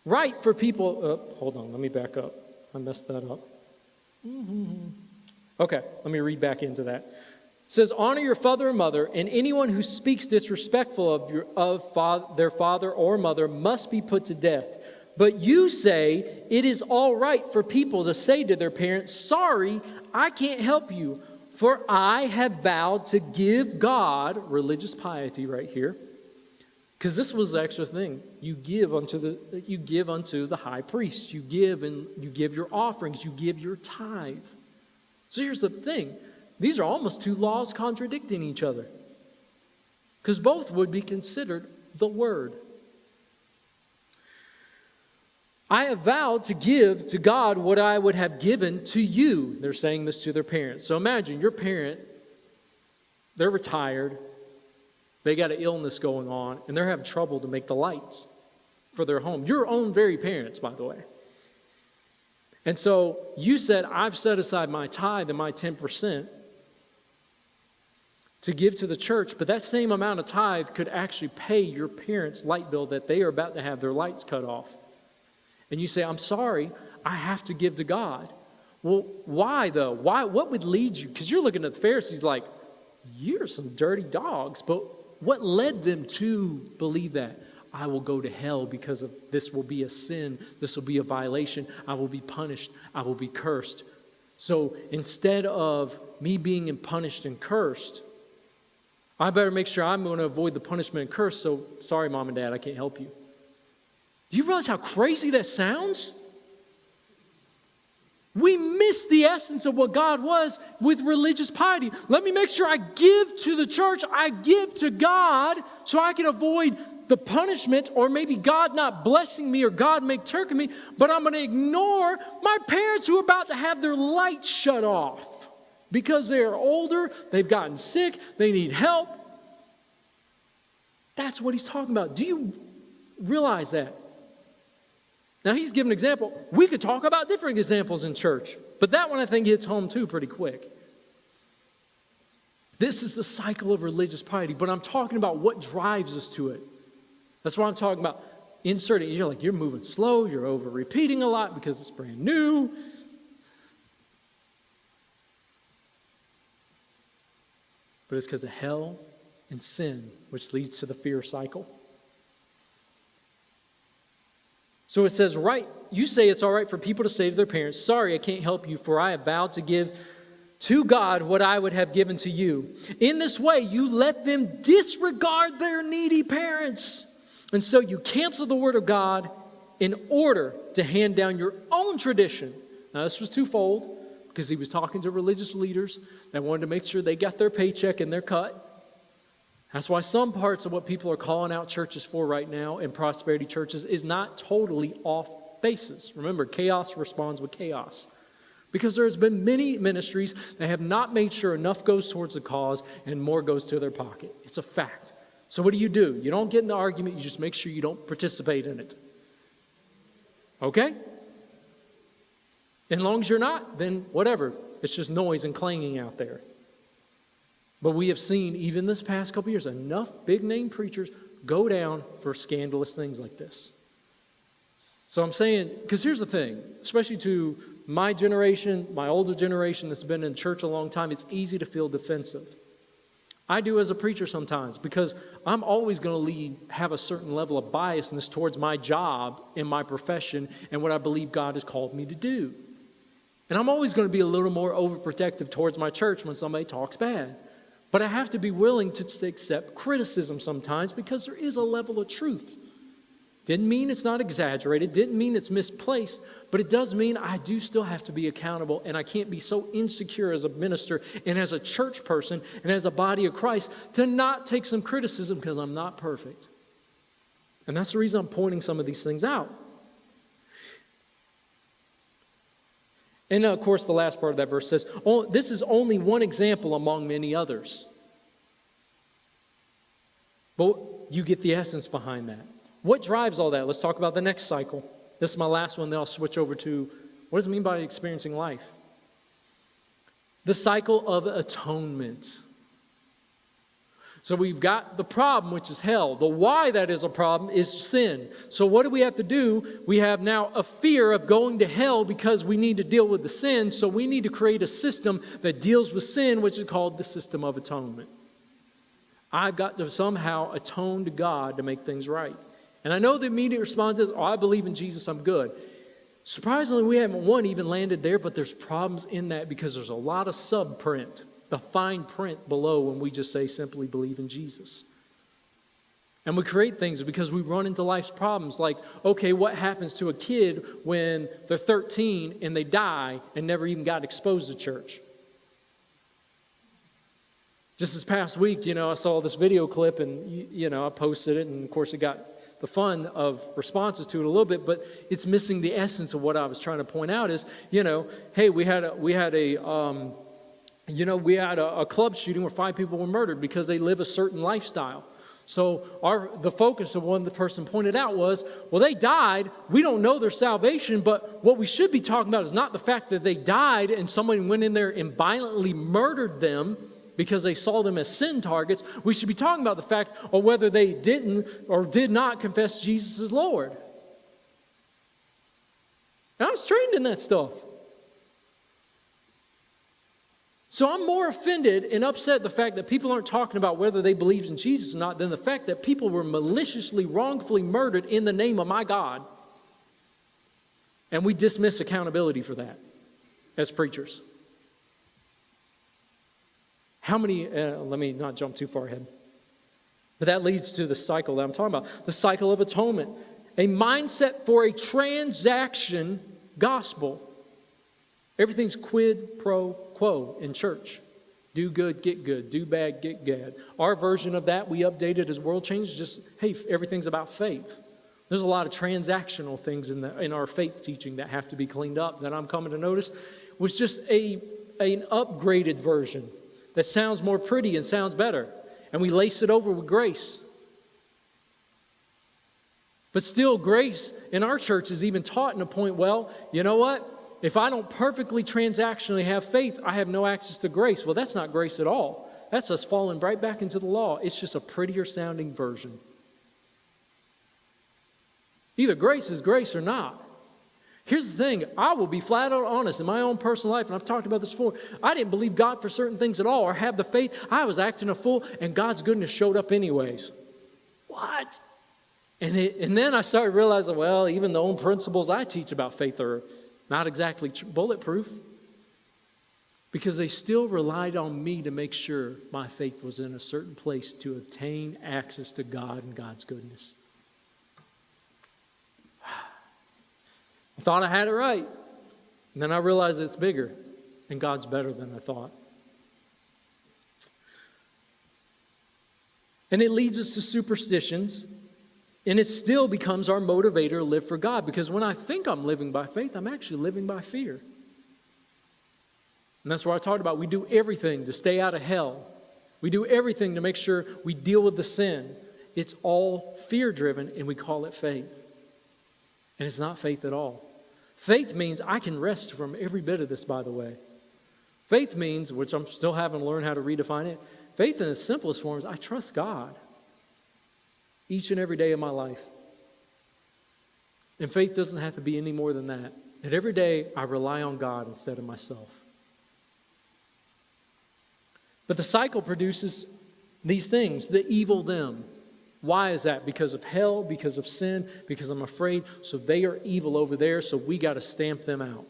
Right for people, hold on, let me back up. I messed that up. Okay, let me read back into that. It says, honor your father and mother, and anyone who speaks disrespectful of their father or mother must be put to death. But you say it is all right for people to say to their parents, sorry, I can't help you, for I have vowed to give God, religious piety right here, because this was the extra thing. You give unto the high priest. You give your offerings. You give your tithe. So here's the thing. These are almost two laws contradicting each other. Because both would be considered the word. I have vowed to give to God what I would have given to you. They're saying this to their parents. So imagine your parent, they're retired, they got an illness going on, and they're having trouble to make the lights for their home. Your own very parents, by the way. And so you said, I've set aside my tithe and my 10% to give to the church, but that same amount of tithe could actually pay your parents' light bill that they are about to have their lights cut off. And you say, I'm sorry, I have to give to God. Well, why though? Why? What would lead you? Because you're looking at the Pharisees like, you're some dirty dogs. But what led them to believe that? I will go to hell because of this will be a sin. This will be a violation. I will be punished. I will be cursed. So instead of me being punished and cursed, I better make sure I'm going to avoid the punishment and curse. So sorry, mom and dad, I can't help you. Do you realize how crazy that sounds? We miss the essence of what God was with religious piety. Let me make sure I give to the church, I give to God so I can avoid the punishment or maybe God not blessing me or God make turkey me, but I'm going to ignore my parents who are about to have their lights shut off because they are older, they've gotten sick, they need help. That's what he's talking about. Do you realize that? Now, he's given an example. We could talk about different examples in church, but that one I think hits home too pretty quick. This is the cycle of religious piety, but I'm talking about what drives us to it. That's what I'm talking about. Inserting, you're like, you're moving slow, you're over repeating a lot because it's brand new. But it's because of hell and sin, which leads to the fear cycle. So it says, right, you say it's all right for people to say to their parents, sorry, I can't help you, for I have vowed to give to God what I would have given to you. In this way, you let them disregard their needy parents. And so you cancel the word of God in order to hand down your own tradition. Now, this was twofold, because he was talking to religious leaders that wanted to make sure they got their paycheck and their cut. That's why some parts of what people are calling out churches for right now in prosperity churches is not totally off basis. Remember, chaos responds with chaos. Because there's been many ministries that have not made sure enough goes towards the cause and more goes to their pocket. It's a fact. So what do? You don't get in the argument, you just make sure you don't participate in it. Okay? As long as you're not, then whatever. It's just noise and clanging out there. But we have seen, even this past couple years, enough big-name preachers go down for scandalous things like this. So I'm saying, because here's the thing, especially to my generation, my older generation that's been in church a long time, it's easy to feel defensive. I do as a preacher sometimes, because I'm always going to have a certain level of biasness towards my job and my profession and what I believe God has called me to do. And I'm always going to be a little more overprotective towards my church when somebody talks bad. But I have to be willing to accept criticism sometimes because there is a level of truth. Didn't mean it's not exaggerated, didn't mean it's misplaced, but it does mean I do still have to be accountable, and I can't be so insecure as a minister and as a church person and as a body of Christ to not take some criticism because I'm not perfect. And that's the reason I'm pointing some of these things out. And of course, the last part of that verse says, oh, this is only one example among many others. But you get the essence behind that. What drives all that? Let's talk about the next cycle. This is my last one, then I'll switch over to what does it mean by experiencing life? The cycle of atonement. So we've got the problem, which is hell. The why that is a problem is sin. So what do we have to do? We have now a fear of going to hell because we need to deal with the sin. So we need to create a system that deals with sin, which is called the system of atonement. I've got to somehow atone to God to make things right. And I know the immediate response is, oh, I believe in Jesus, I'm good. Surprisingly, we haven't even landed there, but there's problems in that because there's a lot of subprint. The fine print below when we just say simply believe in Jesus. And we create things because we run into life's problems like, okay, what happens to a kid when they're 13 and they die and never even got exposed to church? Just this past week, I saw this video clip and, I posted it, and of course it got the fun of responses to it a little bit, but it's missing the essence of what I was trying to point out is, hey, we had a club shooting where 5 people were murdered because they live a certain lifestyle. So the focus of what the person pointed out was, well, they died. We don't know their salvation, but what we should be talking about is not the fact that they died and someone went in there and violently murdered them because they saw them as sin targets. We should be talking about the fact of whether they didn't or did not confess Jesus as Lord. And I was trained in that stuff. So I'm more offended and upset at the fact that people aren't talking about whether they believed in Jesus or not than the fact that people were maliciously, wrongfully murdered in the name of my God. And we dismiss accountability for that as preachers. How many, let me not jump too far ahead, but that leads to the cycle that I'm talking about, the cycle of atonement, a mindset for a transaction gospel. Everything's quid pro quo in church. Do good, get good. Do bad, get bad. Our version of that, we updated as world changes, just, hey, everything's about faith. There's a lot of transactional things in our faith teaching that have to be cleaned up that I'm coming to notice. Was just an upgraded version that sounds more pretty and sounds better. And we lace it over with grace. But still, grace in our church is even taught in a point, well, you know what? If I don't perfectly transactionally have faith, I have no access to grace. Well, that's not grace at all. That's us falling right back into the law. It's just a prettier sounding version. Either grace is grace or not. Here's the thing. I will be flat out honest in my own personal life, and I've talked about this before. I didn't believe God for certain things at all or have the faith. I was acting a fool, and God's goodness showed up anyways. What? And then I started realizing, well, even the own principles I teach about faith are not exactly bulletproof, because they still relied on me to make sure my faith was in a certain place to obtain access to God and God's goodness. I thought I had it right. And then I realized it's bigger, and God's better than I thought. And it leads us to superstitions. And it still becomes our motivator to live for God. Because when I think I'm living by faith, I'm actually living by fear. And that's what I talked about. We do everything to stay out of hell. We do everything to make sure we deal with the sin. It's all fear-driven, and we call it faith. And it's not faith at all. Faith means I can rest from every bit of this, by the way. Faith means, which I'm still having to learn how to redefine it, faith in its simplest form is I trust God each and every day of my life. And faith doesn't have to be any more than that. That every day I rely on God instead of myself. But the cycle produces these things, the evil them. Why is that? Because of hell, because of sin, because I'm afraid. So they are evil over there, so we got to stamp them out.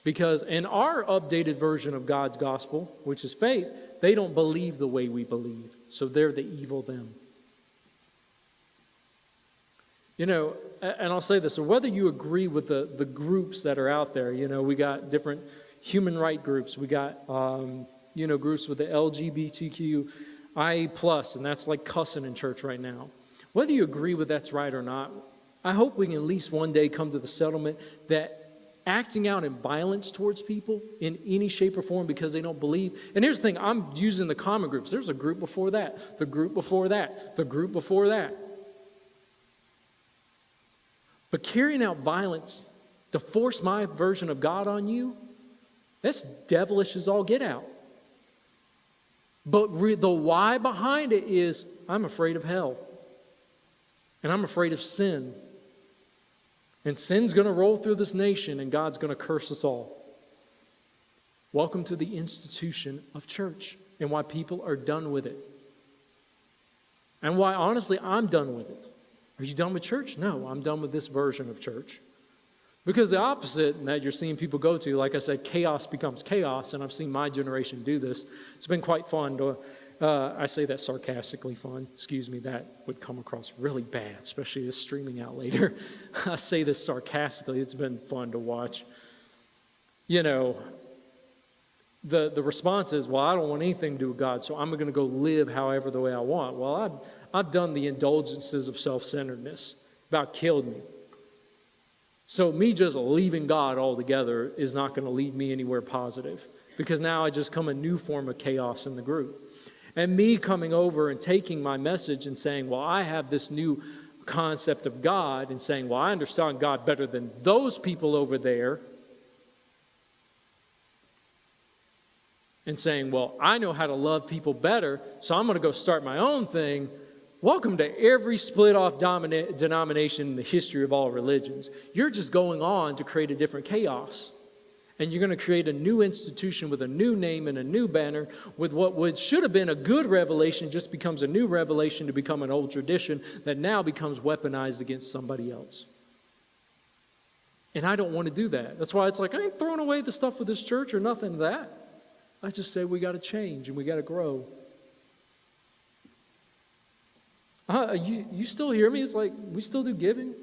Because in our updated version of God's gospel, which is faith, they don't believe the way we believe. So they're the evil them. You know, and I'll say this, so whether you agree with the groups that are out there, you know, we got different human rights groups. We got, groups with the LGBTQIA+, and that's like cussing in church right now. Whether you agree with that's right or not, I hope we can at least one day come to the settlement that acting out in violence towards people in any shape or form because they don't believe. And here's the thing, I'm using the common groups. There's a group before that, the group before that, the group before that. But carrying out violence to force my version of God on you, that's devilish as all get out. But the why behind it is I'm afraid of hell. And I'm afraid of sin. And sin's going to roll through this nation, and God's going to curse us all. Welcome to the institution of church, and why people are done with it. And why, honestly, I'm done with it. Are you done with church? No, I'm done with this version of church. Because the opposite that you're seeing people go to, like I said, chaos becomes chaos, and I've seen my generation do this. It's been quite fun to... I say that sarcastically fun. Excuse me, that would come across really bad, especially this streaming out later. I say this sarcastically. It's been fun to watch. You know, the response is, well, I don't want anything to do with God, so I'm going to go live however the way I want. Well, I've done the indulgences of self-centeredness. About killed me. So me just leaving God altogether is not going to lead me anywhere positive, because now I just come a new form of chaos in the group. And me coming over and taking my message and saying, well, I have this new concept of God, and saying, well, I understand God better than those people over there. And saying, well, I know how to love people better, so I'm going to go start my own thing. Welcome to every split-off denomination in the history of all religions. You're just going on to create a different chaos. And you're going to create a new institution with a new name and a new banner, with what should have been a good revelation just becomes a new revelation to become an old tradition that now becomes weaponized against somebody else. And I don't want to do that. That's why it's like, I ain't throwing away the stuff with this church or nothing of that. I just say we got to change and we got to grow. You still hear me? It's like we still do giving.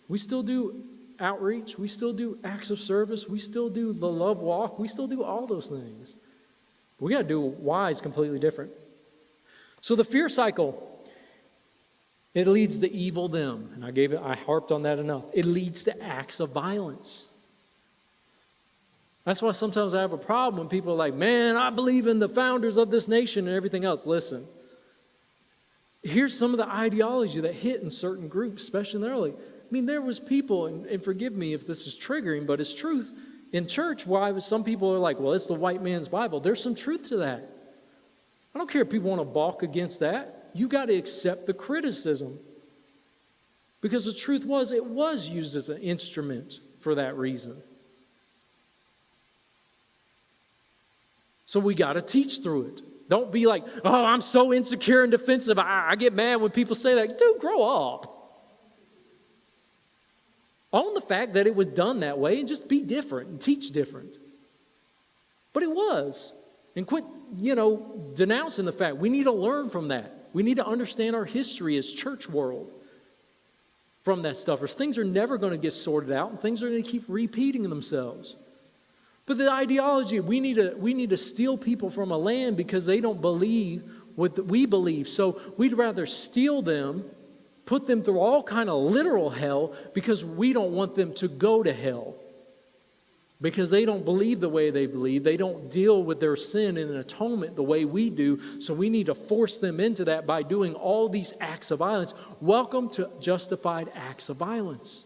We still do outreach. We still do acts of service. We still do the love walk. We still do all those things. We got to do why is completely different. So the fear cycle, it leads to evil them. And I harped on that enough. It leads to acts of violence. That's why sometimes I have a problem when people are like, man, I believe in the founders of this nation and everything else. Listen, here's some of the ideology that hit in certain groups, especially in the early. I mean, there was people, and forgive me if this is triggering, but it's truth. In church, why some people are like, well, it's the white man's Bible. There's some truth to that. I don't care if people want to balk against that. You got to accept the criticism. Because the truth was, it was used as an instrument for that reason. So we got to teach through it. Don't be like, oh, I'm so insecure and defensive. I get mad when people say that. Dude, grow up. Own the fact that it was done that way and just be different and teach different. But it was. And quit, denouncing the fact. We need to learn from that. We need to understand our history as church world from that stuff. Or things are never going to get sorted out and things are going to keep repeating themselves. But the ideology, we need to steal people from a land because they don't believe what we believe. So we'd rather steal them, put them through all kind of literal hell because we don't want them to go to hell. Because they don't believe the way they believe. They don't deal with their sin and atonement the way we do. So we need to force them into that by doing all these acts of violence. Welcome to justified acts of violence.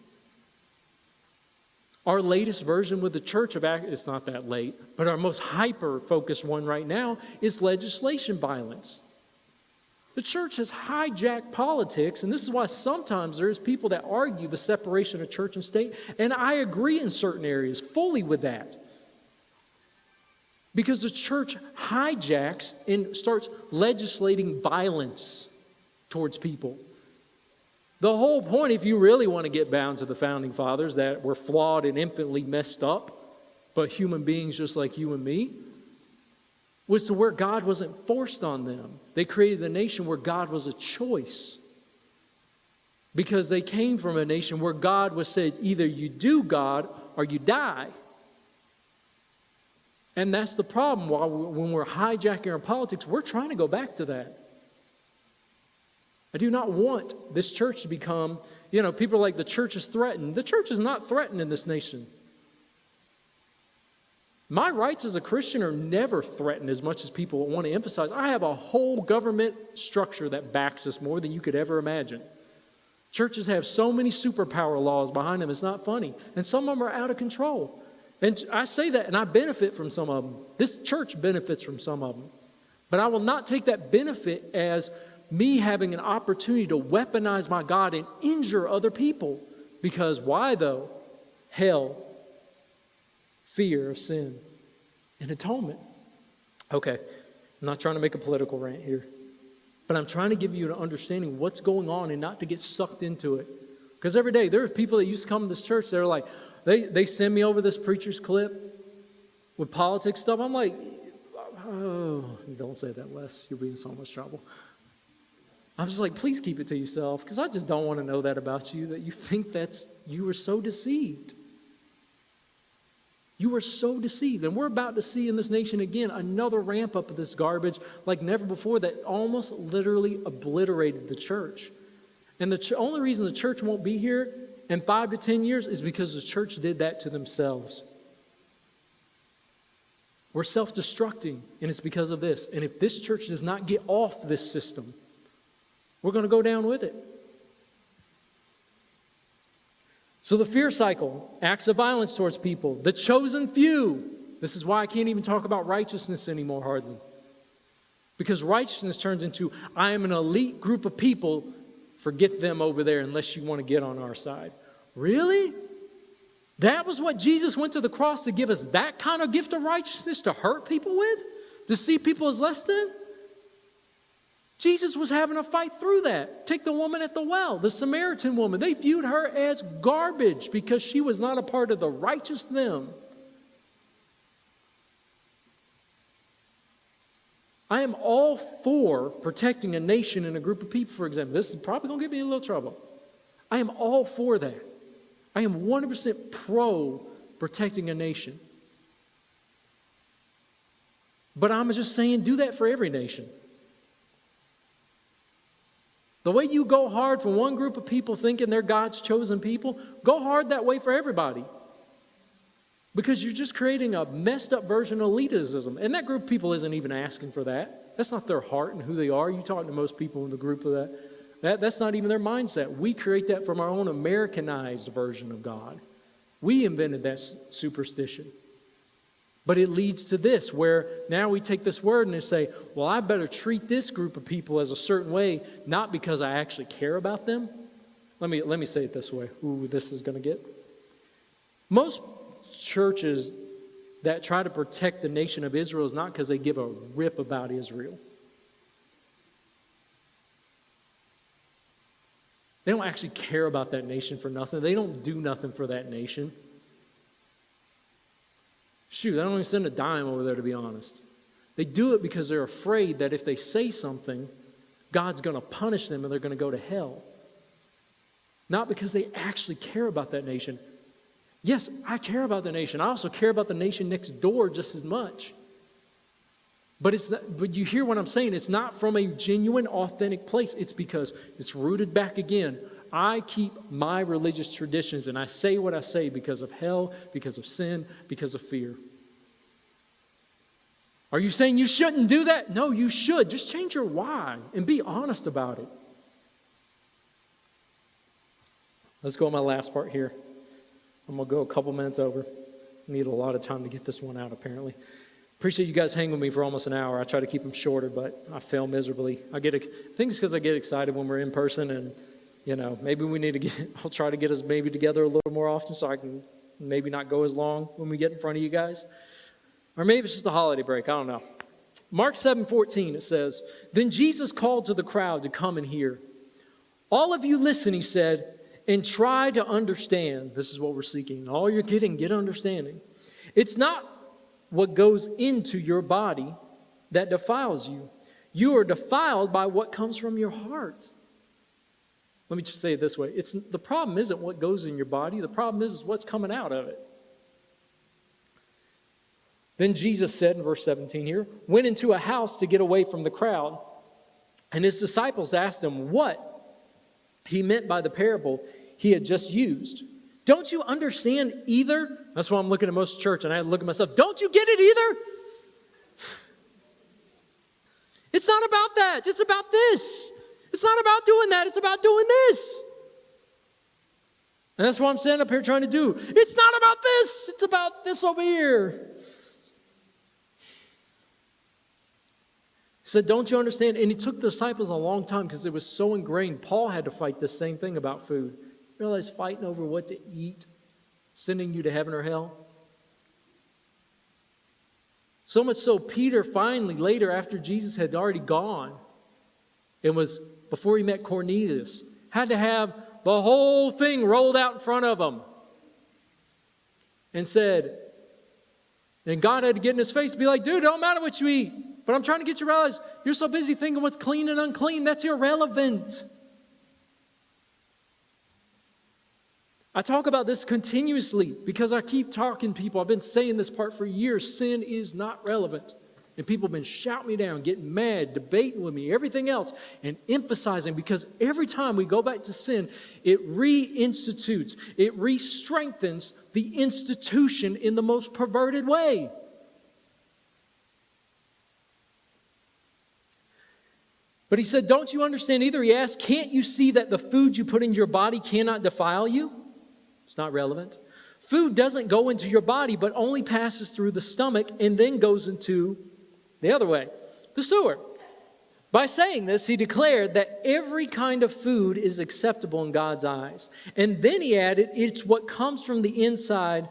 Our latest version with the church of it's not that late, but our most hyper-focused one right now is legislation violence. The church has hijacked politics, and this is why sometimes there's people that argue the separation of church and state, and I agree in certain areas fully with that. Because the church hijacks and starts legislating violence towards people. The whole point, if you really want to get bound to the founding fathers that were flawed and infinitely messed up, but human beings just like you and me, was to where God wasn't forced on them. They created a nation where God was a choice. Because they came from a nation where God was said, either you do God or you die. And that's the problem. When we're hijacking our politics, we're trying to go back to that. I do not want this church to become, people are like, the church is threatened. The church is not threatened in this nation. My rights as a Christian are never threatened as much as people want to emphasize. I have a whole government structure that backs us more than you could ever imagine. Churches have so many superpower laws behind them, it's not funny. And some of them are out of control. And I say that, and I benefit from some of them. This church benefits from some of them. But I will not take that benefit as me having an opportunity to weaponize my God and injure other people. Because why though? Hell, fear of sin, and atonement. Okay, I'm not trying to make a political rant here, but I'm trying to give you an understanding of what's going on and not to get sucked into it. Because every day there are people that used to come to this church, they're like, they send me over this preacher's clip with politics stuff. I'm like, oh, don't say that, Wes. You'll be in so much trouble. I'm just like, please keep it to yourself, because I just don't want to know that about you, that you think you were so deceived. You were so deceived. And we're about to see in this nation again another ramp up of this garbage like never before that almost literally obliterated the church. And the only reason the church won't be here in 5 to 10 years is because the church did that to themselves. We're self-destructing, and it's because of this. And if this church does not get off this system, we're going to go down with it. So the fear cycle, acts of violence towards people, the chosen few. This is why I can't even talk about righteousness anymore hardly. Because righteousness turns into, I am an elite group of people, forget them over there unless you want to get on our side. Really? That was what Jesus went to the cross to give us, that kind of gift of righteousness to hurt people with? To see people as less than? Jesus was having a fight through that. Take the woman at the well, the Samaritan woman. They viewed her as garbage because she was not a part of the righteous them. I am all for protecting a nation and a group of people, for example. This is probably going to get me in a little trouble. I am all for that. I am 100% pro protecting a nation. But I'm just saying, do that for every nation. The way you go hard for one group of people thinking they're God's chosen people, go hard that way for everybody. Because you're just creating a messed up version of elitism. And that group of people isn't even asking for that. That's not their heart and who they are. You talk to most people in the group of that's not even their mindset. We create that from our own Americanized version of God. We invented that superstition. But it leads to this, where now we take this word and say, well, I better treat this group of people as a certain way, not because I actually care about them. Let me say it this way. Ooh, this is going to get. Most churches that try to protect the nation of Israel is not because they give a rip about Israel. They don't actually care about that nation for nothing. They don't do nothing for that nation. Shoot, they don't even send a dime over there, to be honest. They do it because they're afraid that if they say something, God's going to punish them and they're going to go to hell. Not because they actually care about that nation. Yes, I care about the nation. I also care about the nation next door just as much. But you hear what I'm saying. It's not from a genuine, authentic place. It's because it's rooted back again. I keep my religious traditions and I say what I say because of hell, because of sin, because of fear. Are you saying you shouldn't do that? No, you should. Just change your why and be honest about it. Let's go on my last part here. I'm going to go a couple minutes over. Need a lot of time to get this one out, apparently. Appreciate you guys hanging with me for almost an hour. I try to keep them shorter, but I fail miserably. I think it's because I get excited when we're in person, and maybe we need to I'll try to get us maybe together a little more often so I can maybe not go as long when we get in front of you guys. Or maybe it's just a holiday break. I don't know. Mark 7:14, it says, "Then Jesus called to the crowd to come and hear. 'All of you listen,' he said, 'and try to understand.'" This is what we're seeking. All you're getting, get understanding. "It's not what goes into your body that defiles you. You are defiled by what comes from your heart." Let me just say it this way. The problem isn't what goes in your body. The problem is what's coming out of it. Then Jesus said in verse 17 here, went into a house to get away from the crowd. And his disciples asked him what he meant by the parable he had just used. "Don't you understand either?" That's why I'm looking at most church, and I had to look at myself. Don't you get it either? It's not about that. It's about this. It's not about doing that. It's about doing this. And that's what I'm standing up here trying to do. It's not about this. It's about this over here. He said, "Don't you understand?" And it took the disciples a long time because it was so ingrained. Paul had to fight the same thing about food. Realize fighting over what to eat, sending you to heaven or hell. So much so, Peter finally, later after Jesus had already gone, and was before he met Cornelius, had to have the whole thing rolled out in front of him. And said, and God had to get in his face and be like, "Dude, it don't matter what you eat. But I'm trying to get you to realize you're so busy thinking what's clean and unclean. That's irrelevant." I talk about this continuously because I keep talking to people. I've been saying this part for years. Sin is not relevant. And people have been shouting me down, getting mad, debating with me, everything else, and emphasizing, because every time we go back to sin, it reinstitutes, it re-strengthens the institution in the most perverted way. But he said, "Don't you understand either?" He asked, "Can't you see that the food you put in your body cannot defile you?" It's not relevant. Food doesn't go into your body, but only passes through the stomach and then goes into the other way, the sewer. By saying this, he declared that every kind of food is acceptable in God's eyes. And then he added, it's what comes from the inside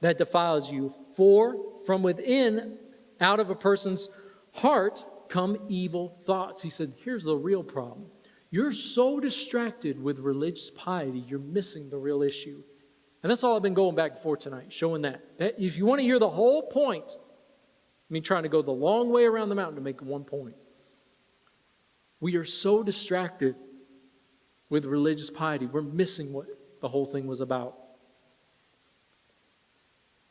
that defiles you. For from within, out of a person's heart, come evil thoughts. He said, here's the real problem. You're so distracted with religious piety, you're missing the real issue. And that's all I've been going back and forth tonight, showing that. If you want to hear the whole point, me trying to go the long way around the mountain to make one point. We are so distracted with religious piety, we're missing what the whole thing was about.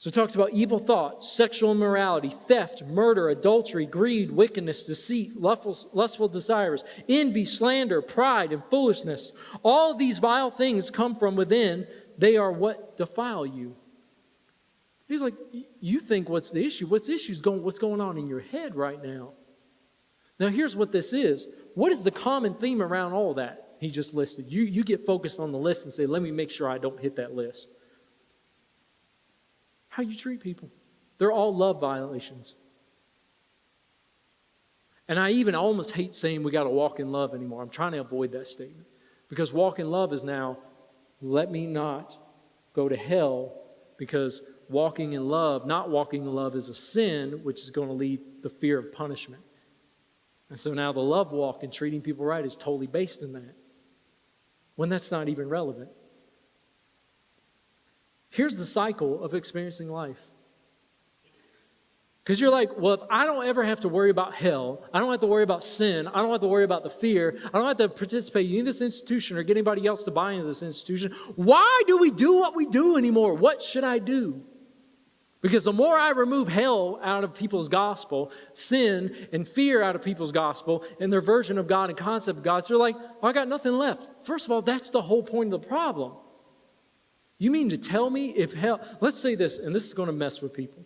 So it talks about evil thoughts, sexual immorality, theft, murder, adultery, greed, wickedness, deceit, lustful desires, envy, slander, pride, and foolishness. All these vile things come from within. They are what defile you. He's like, you think what's the issue? What's going on in your head right now? Now here's what this is. What is the common theme around all that he just listed? You get focused on the list and say, let me make sure I don't hit that list. How you treat people. They're all love violations. And I even almost hate saying we got to walk in love anymore. I'm trying to avoid that statement. Because walk in love is now, let me not go to hell, because walking in love, not walking in love is a sin, which is going to lead the fear of punishment. And so now the love walk and treating people right is totally based in that, when that's not even relevant. Here's the cycle of experiencing life. Because you're like, well, if I don't ever have to worry about hell, I don't have to worry about sin, I don't have to worry about the fear, I don't have to participate in this institution or get anybody else to buy into this institution, why do we do what we do anymore? What should I do? Because the more I remove hell out of people's gospel, sin and fear out of people's gospel, and their version of God and concept of God, so they're like, well, I got nothing left. First of all, that's the whole point of the problem. You mean to tell me if hell, let's say this, and this is going to mess with people.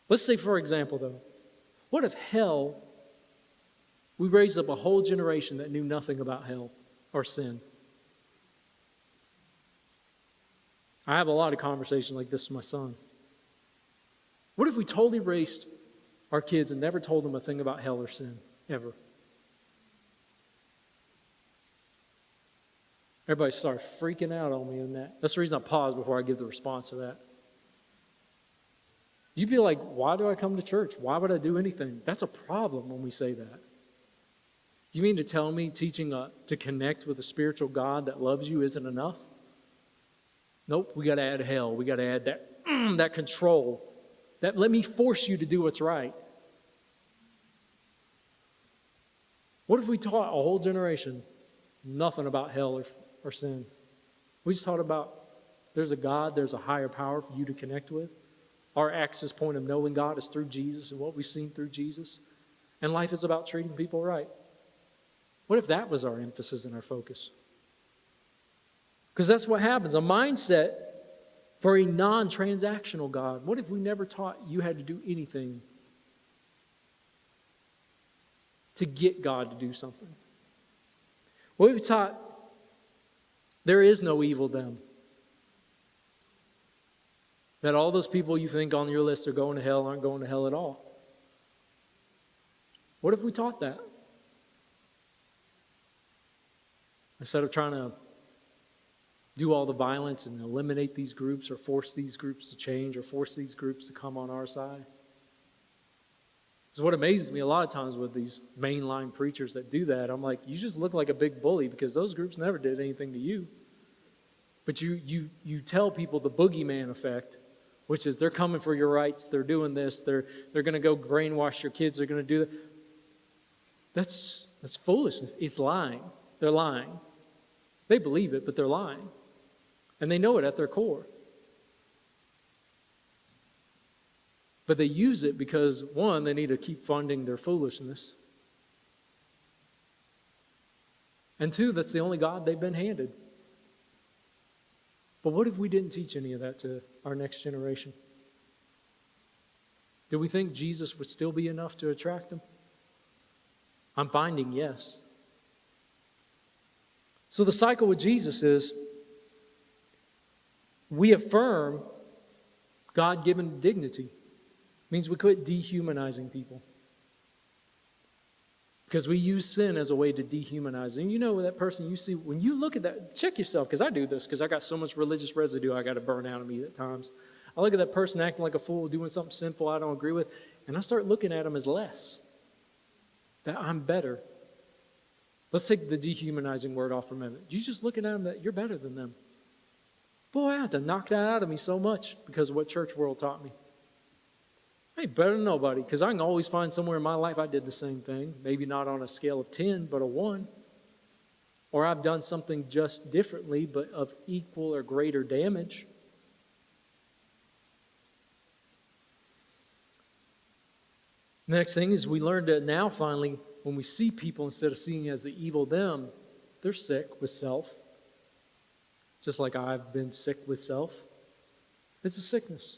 Let's say, for example, though, what if hell, we raised up a whole generation that knew nothing about hell or sin? I have a lot of conversations like this with my son. What if we totally raised our kids and never told them a thing about hell or sin, ever? Everybody started freaking out on me in that. That's the reason I paused before I give the response to that. You'd be like, why do I come to church? Why would I do anything? That's a problem when we say that. You mean to tell me teaching to connect with a spiritual God that loves you isn't enough? Nope, we got to add hell. We got to add that control. That let me force you to do what's right. What if we taught a whole generation nothing about hell or sin? We just taught about there's a God, there's a higher power for you to connect with. Our access point of knowing God is through Jesus and what we've seen through Jesus. And life is about treating people right. What if that was our emphasis and our focus? Because that's what happens. A mindset for a non-transactional God. What if we never taught you had to do anything to get God to do something? What if we taught there is no evil them? That all those people you think on your list are going to hell aren't going to hell at all. What if we taught that? Instead of trying to do all the violence and eliminate these groups or force these groups to change or force these groups to come on our side. Because what amazes me a lot of times with these mainline preachers that do that, I'm like, you just look like a big bully because those groups never did anything to you. But you tell people the boogeyman effect, which is they're coming for your rights, they're doing this, they're going to go brainwash your kids, they're going to do that. That's foolishness. It's lying. They're lying. They believe it, but they're lying. And they know it at their core. But they use it because, one, they need to keep funding their foolishness. And two, that's the only God they've been handed. But what if we didn't teach any of that to our next generation? Do we think Jesus would still be enough to attract them? I'm finding yes. So the cycle with Jesus is we affirm God-given dignity. It means we quit dehumanizing people. Because we use sin as a way to dehumanize. And you know that person you see, when you look at that, check yourself, because I do this, because I got so much religious residue I got to burn out of me at times. I look at that person acting like a fool, doing something sinful I don't agree with, and I start looking at them as less. That I'm better. Let's take the dehumanizing word off for a minute. You just looking at them that you're better than them. Boy, I had to knock that out of me so much because of what church world taught me. I ain't better than nobody, because I can always find somewhere in my life I did the same thing. Maybe not on a scale of 10, but a 1. Or I've done something just differently, but of equal or greater damage. The next thing is we learn that now finally, when we see people, instead of seeing as the evil them, they're sick with self. Just like I've been sick with self. It's a sickness.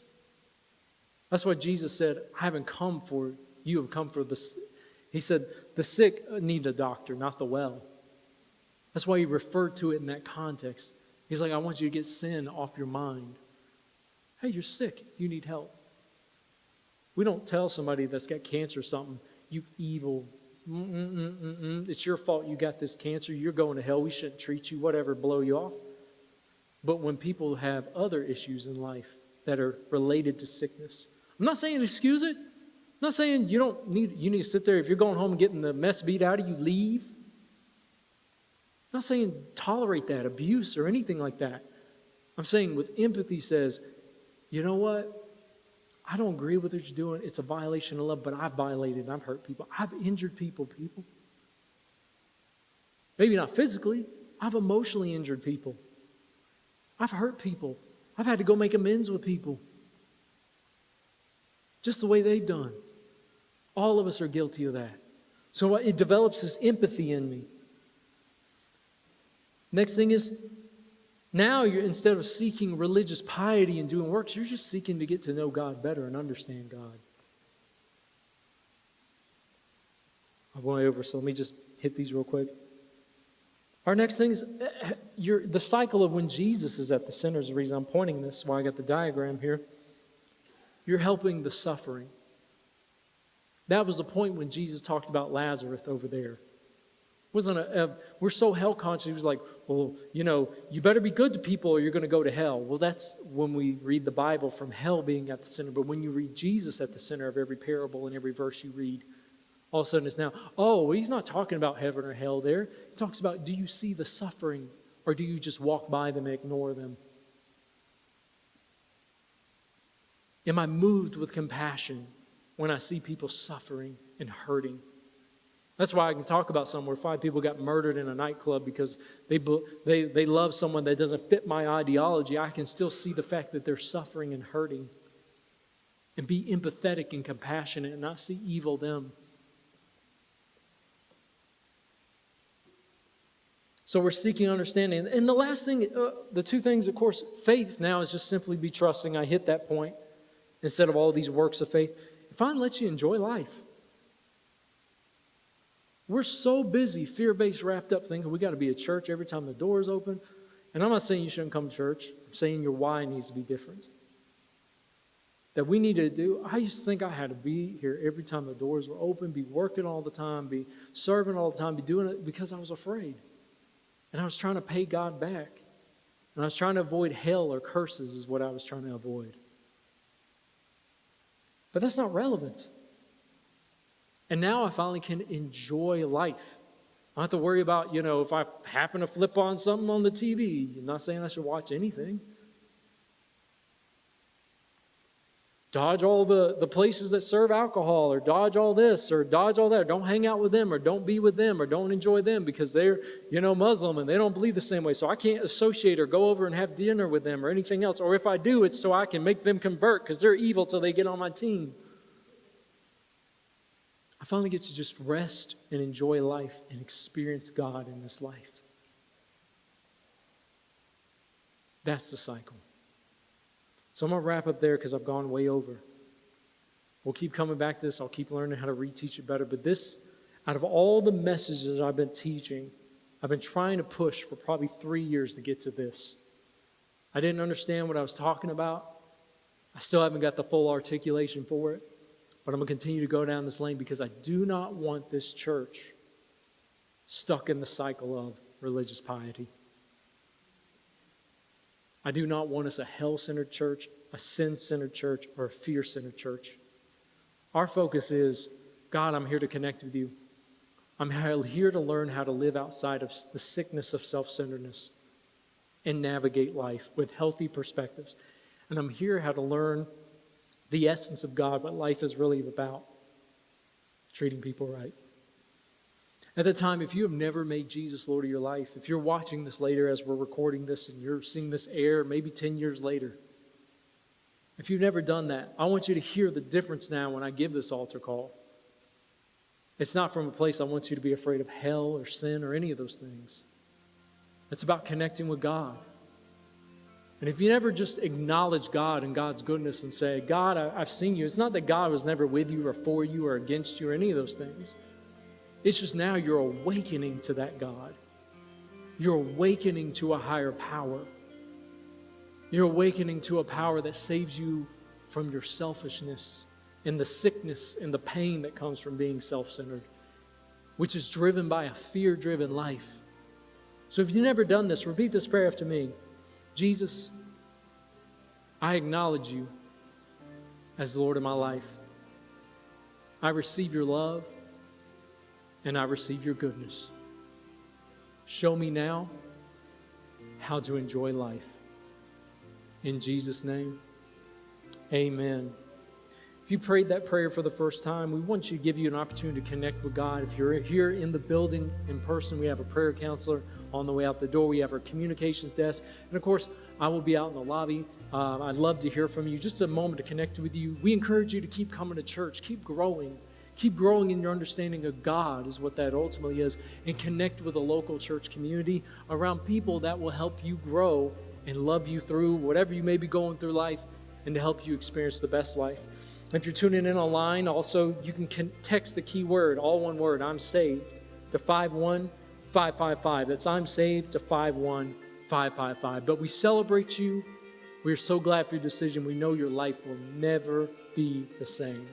That's why Jesus said, I haven't come for you, have come for the sick. He said, the sick need a doctor, not the well. That's why he referred to it in that context. He's like, I want you to get sin off your mind. Hey, you're sick. You need help. We don't tell somebody that's got cancer or something, you evil. It's your fault you got this cancer. You're going to hell. We shouldn't treat you, whatever, blow you off. But when people have other issues in life that are related to sickness, I'm not saying excuse it. I'm not saying you need to sit there. If you're going home and getting the mess beat out of you, leave. I'm not saying tolerate that abuse or anything like that. I'm saying with empathy says, you know what? I don't agree with what you're doing. It's a violation of love, but I've violated and I've hurt people. I've injured people. Maybe not physically. I've emotionally injured people. I've hurt people. I've had to go make amends with people. Just the way they've done. All of us are guilty of that. So it develops this empathy in me. Next thing is, now you're, instead of seeking religious piety and doing works, you're just seeking to get to know God better and understand God. I'm going over, so let me just hit these real quick. Our next thing is the cycle of when Jesus is at the center is the reason I'm pointing this, why I got the diagram here. You're helping the suffering. That was the point when Jesus talked about Lazarus over there. We're so hell conscious. He was like, well, you better be good to people or you're going to go to hell. Well, that's when we read the Bible from hell being at the center. But when you read Jesus at the center of every parable and every verse you read, all of a sudden it's now, well, he's not talking about heaven or hell there. He talks about, do you see the suffering or do you just walk by them and ignore them? Am I moved with compassion when I see people suffering and hurting? That's why I can talk about somewhere 5 people got murdered in a nightclub because they love someone that doesn't fit my ideology. I can still see the fact that they're suffering and hurting and be empathetic and compassionate and not see evil them. So we're seeking understanding. And the last thing, the 2 things, of course, faith now is just simply be trusting. I hit that point instead of all these works of faith. It finally lets you enjoy life. We're so busy, fear-based, wrapped up, thinking we got to be at church every time the door is open. And I'm not saying you shouldn't come to church. I'm saying your why needs to be different. That we need to do, I used to think I had to be here every time the doors were open, be working all the time, be serving all the time, be doing it because I was afraid. And I was trying to pay God back. And I was trying to avoid hell or curses is what I was trying to avoid. But that's not relevant. And now I finally can enjoy life. I don't have to worry about, if I happen to flip on something on the TV. I'm not saying I should watch anything. Dodge all the places that serve alcohol, or dodge all this, or dodge all that. Don't hang out with them, or don't be with them, or don't enjoy them because they're, Muslim and they don't believe the same way. So I can't associate or go over and have dinner with them or anything else. Or if I do, it's so I can make them convert because they're evil till they get on my team. I finally get to just rest and enjoy life and experience God in this life. That's the cycle. So I'm going to wrap up there because I've gone way over. We'll keep coming back to this. I'll keep learning how to reteach it better. But this, out of all the messages that I've been teaching, I've been trying to push for probably 3 years to get to this. I didn't understand what I was talking about. I still haven't got the full articulation for it. But I'm going to continue to go down this lane because I do not want this church stuck in the cycle of religious piety. I do not want us a hell-centered church, a sin-centered church, or a fear-centered church. Our focus is, God, I'm here to connect with you. I'm here to learn how to live outside of the sickness of self-centeredness and navigate life with healthy perspectives. And I'm here how to learn the essence of God, what life is really about. Treating people right. At the time, if you have never made Jesus Lord of your life, if you're watching this later as we're recording this and you're seeing this air maybe 10 years later, if you've never done that, I want you to hear the difference now when I give this altar call. It's not from a place I want you to be afraid of hell or sin or any of those things. It's about connecting with God. And if you never just acknowledge God and God's goodness and say, God, I've seen you. It's not that God was never with you or for you or against you or any of those things. It's just now you're awakening to that God. You're awakening to a higher power. You're awakening to a power that saves you from your selfishness and the sickness and the pain that comes from being self-centered, which is driven by a fear-driven life. So if you've never done this, repeat this prayer after me. Jesus, I acknowledge you as the Lord of my life. I receive your love and I receive your goodness. Show me now how to enjoy life. In Jesus' name, amen. If you prayed that prayer for the first time, we want you to give you an opportunity to connect with God. If you're here in the building in person, we have a prayer counselor on the way out the door. We have our communications desk. And of course, I will be out in the lobby. I'd love to hear from you. Just a moment to connect with you. We encourage you to keep coming to church. Keep growing. Keep growing in your understanding of God is what that ultimately is. And connect with a local church community around people that will help you grow and love you through whatever you may be going through life and to help you experience the best life. If you're tuning in online, also, you can text the key word, all one word, I'm saved, to 51555. That's I'm saved to 51555. But we celebrate you. We're so glad for your decision. We know your life will never be the same.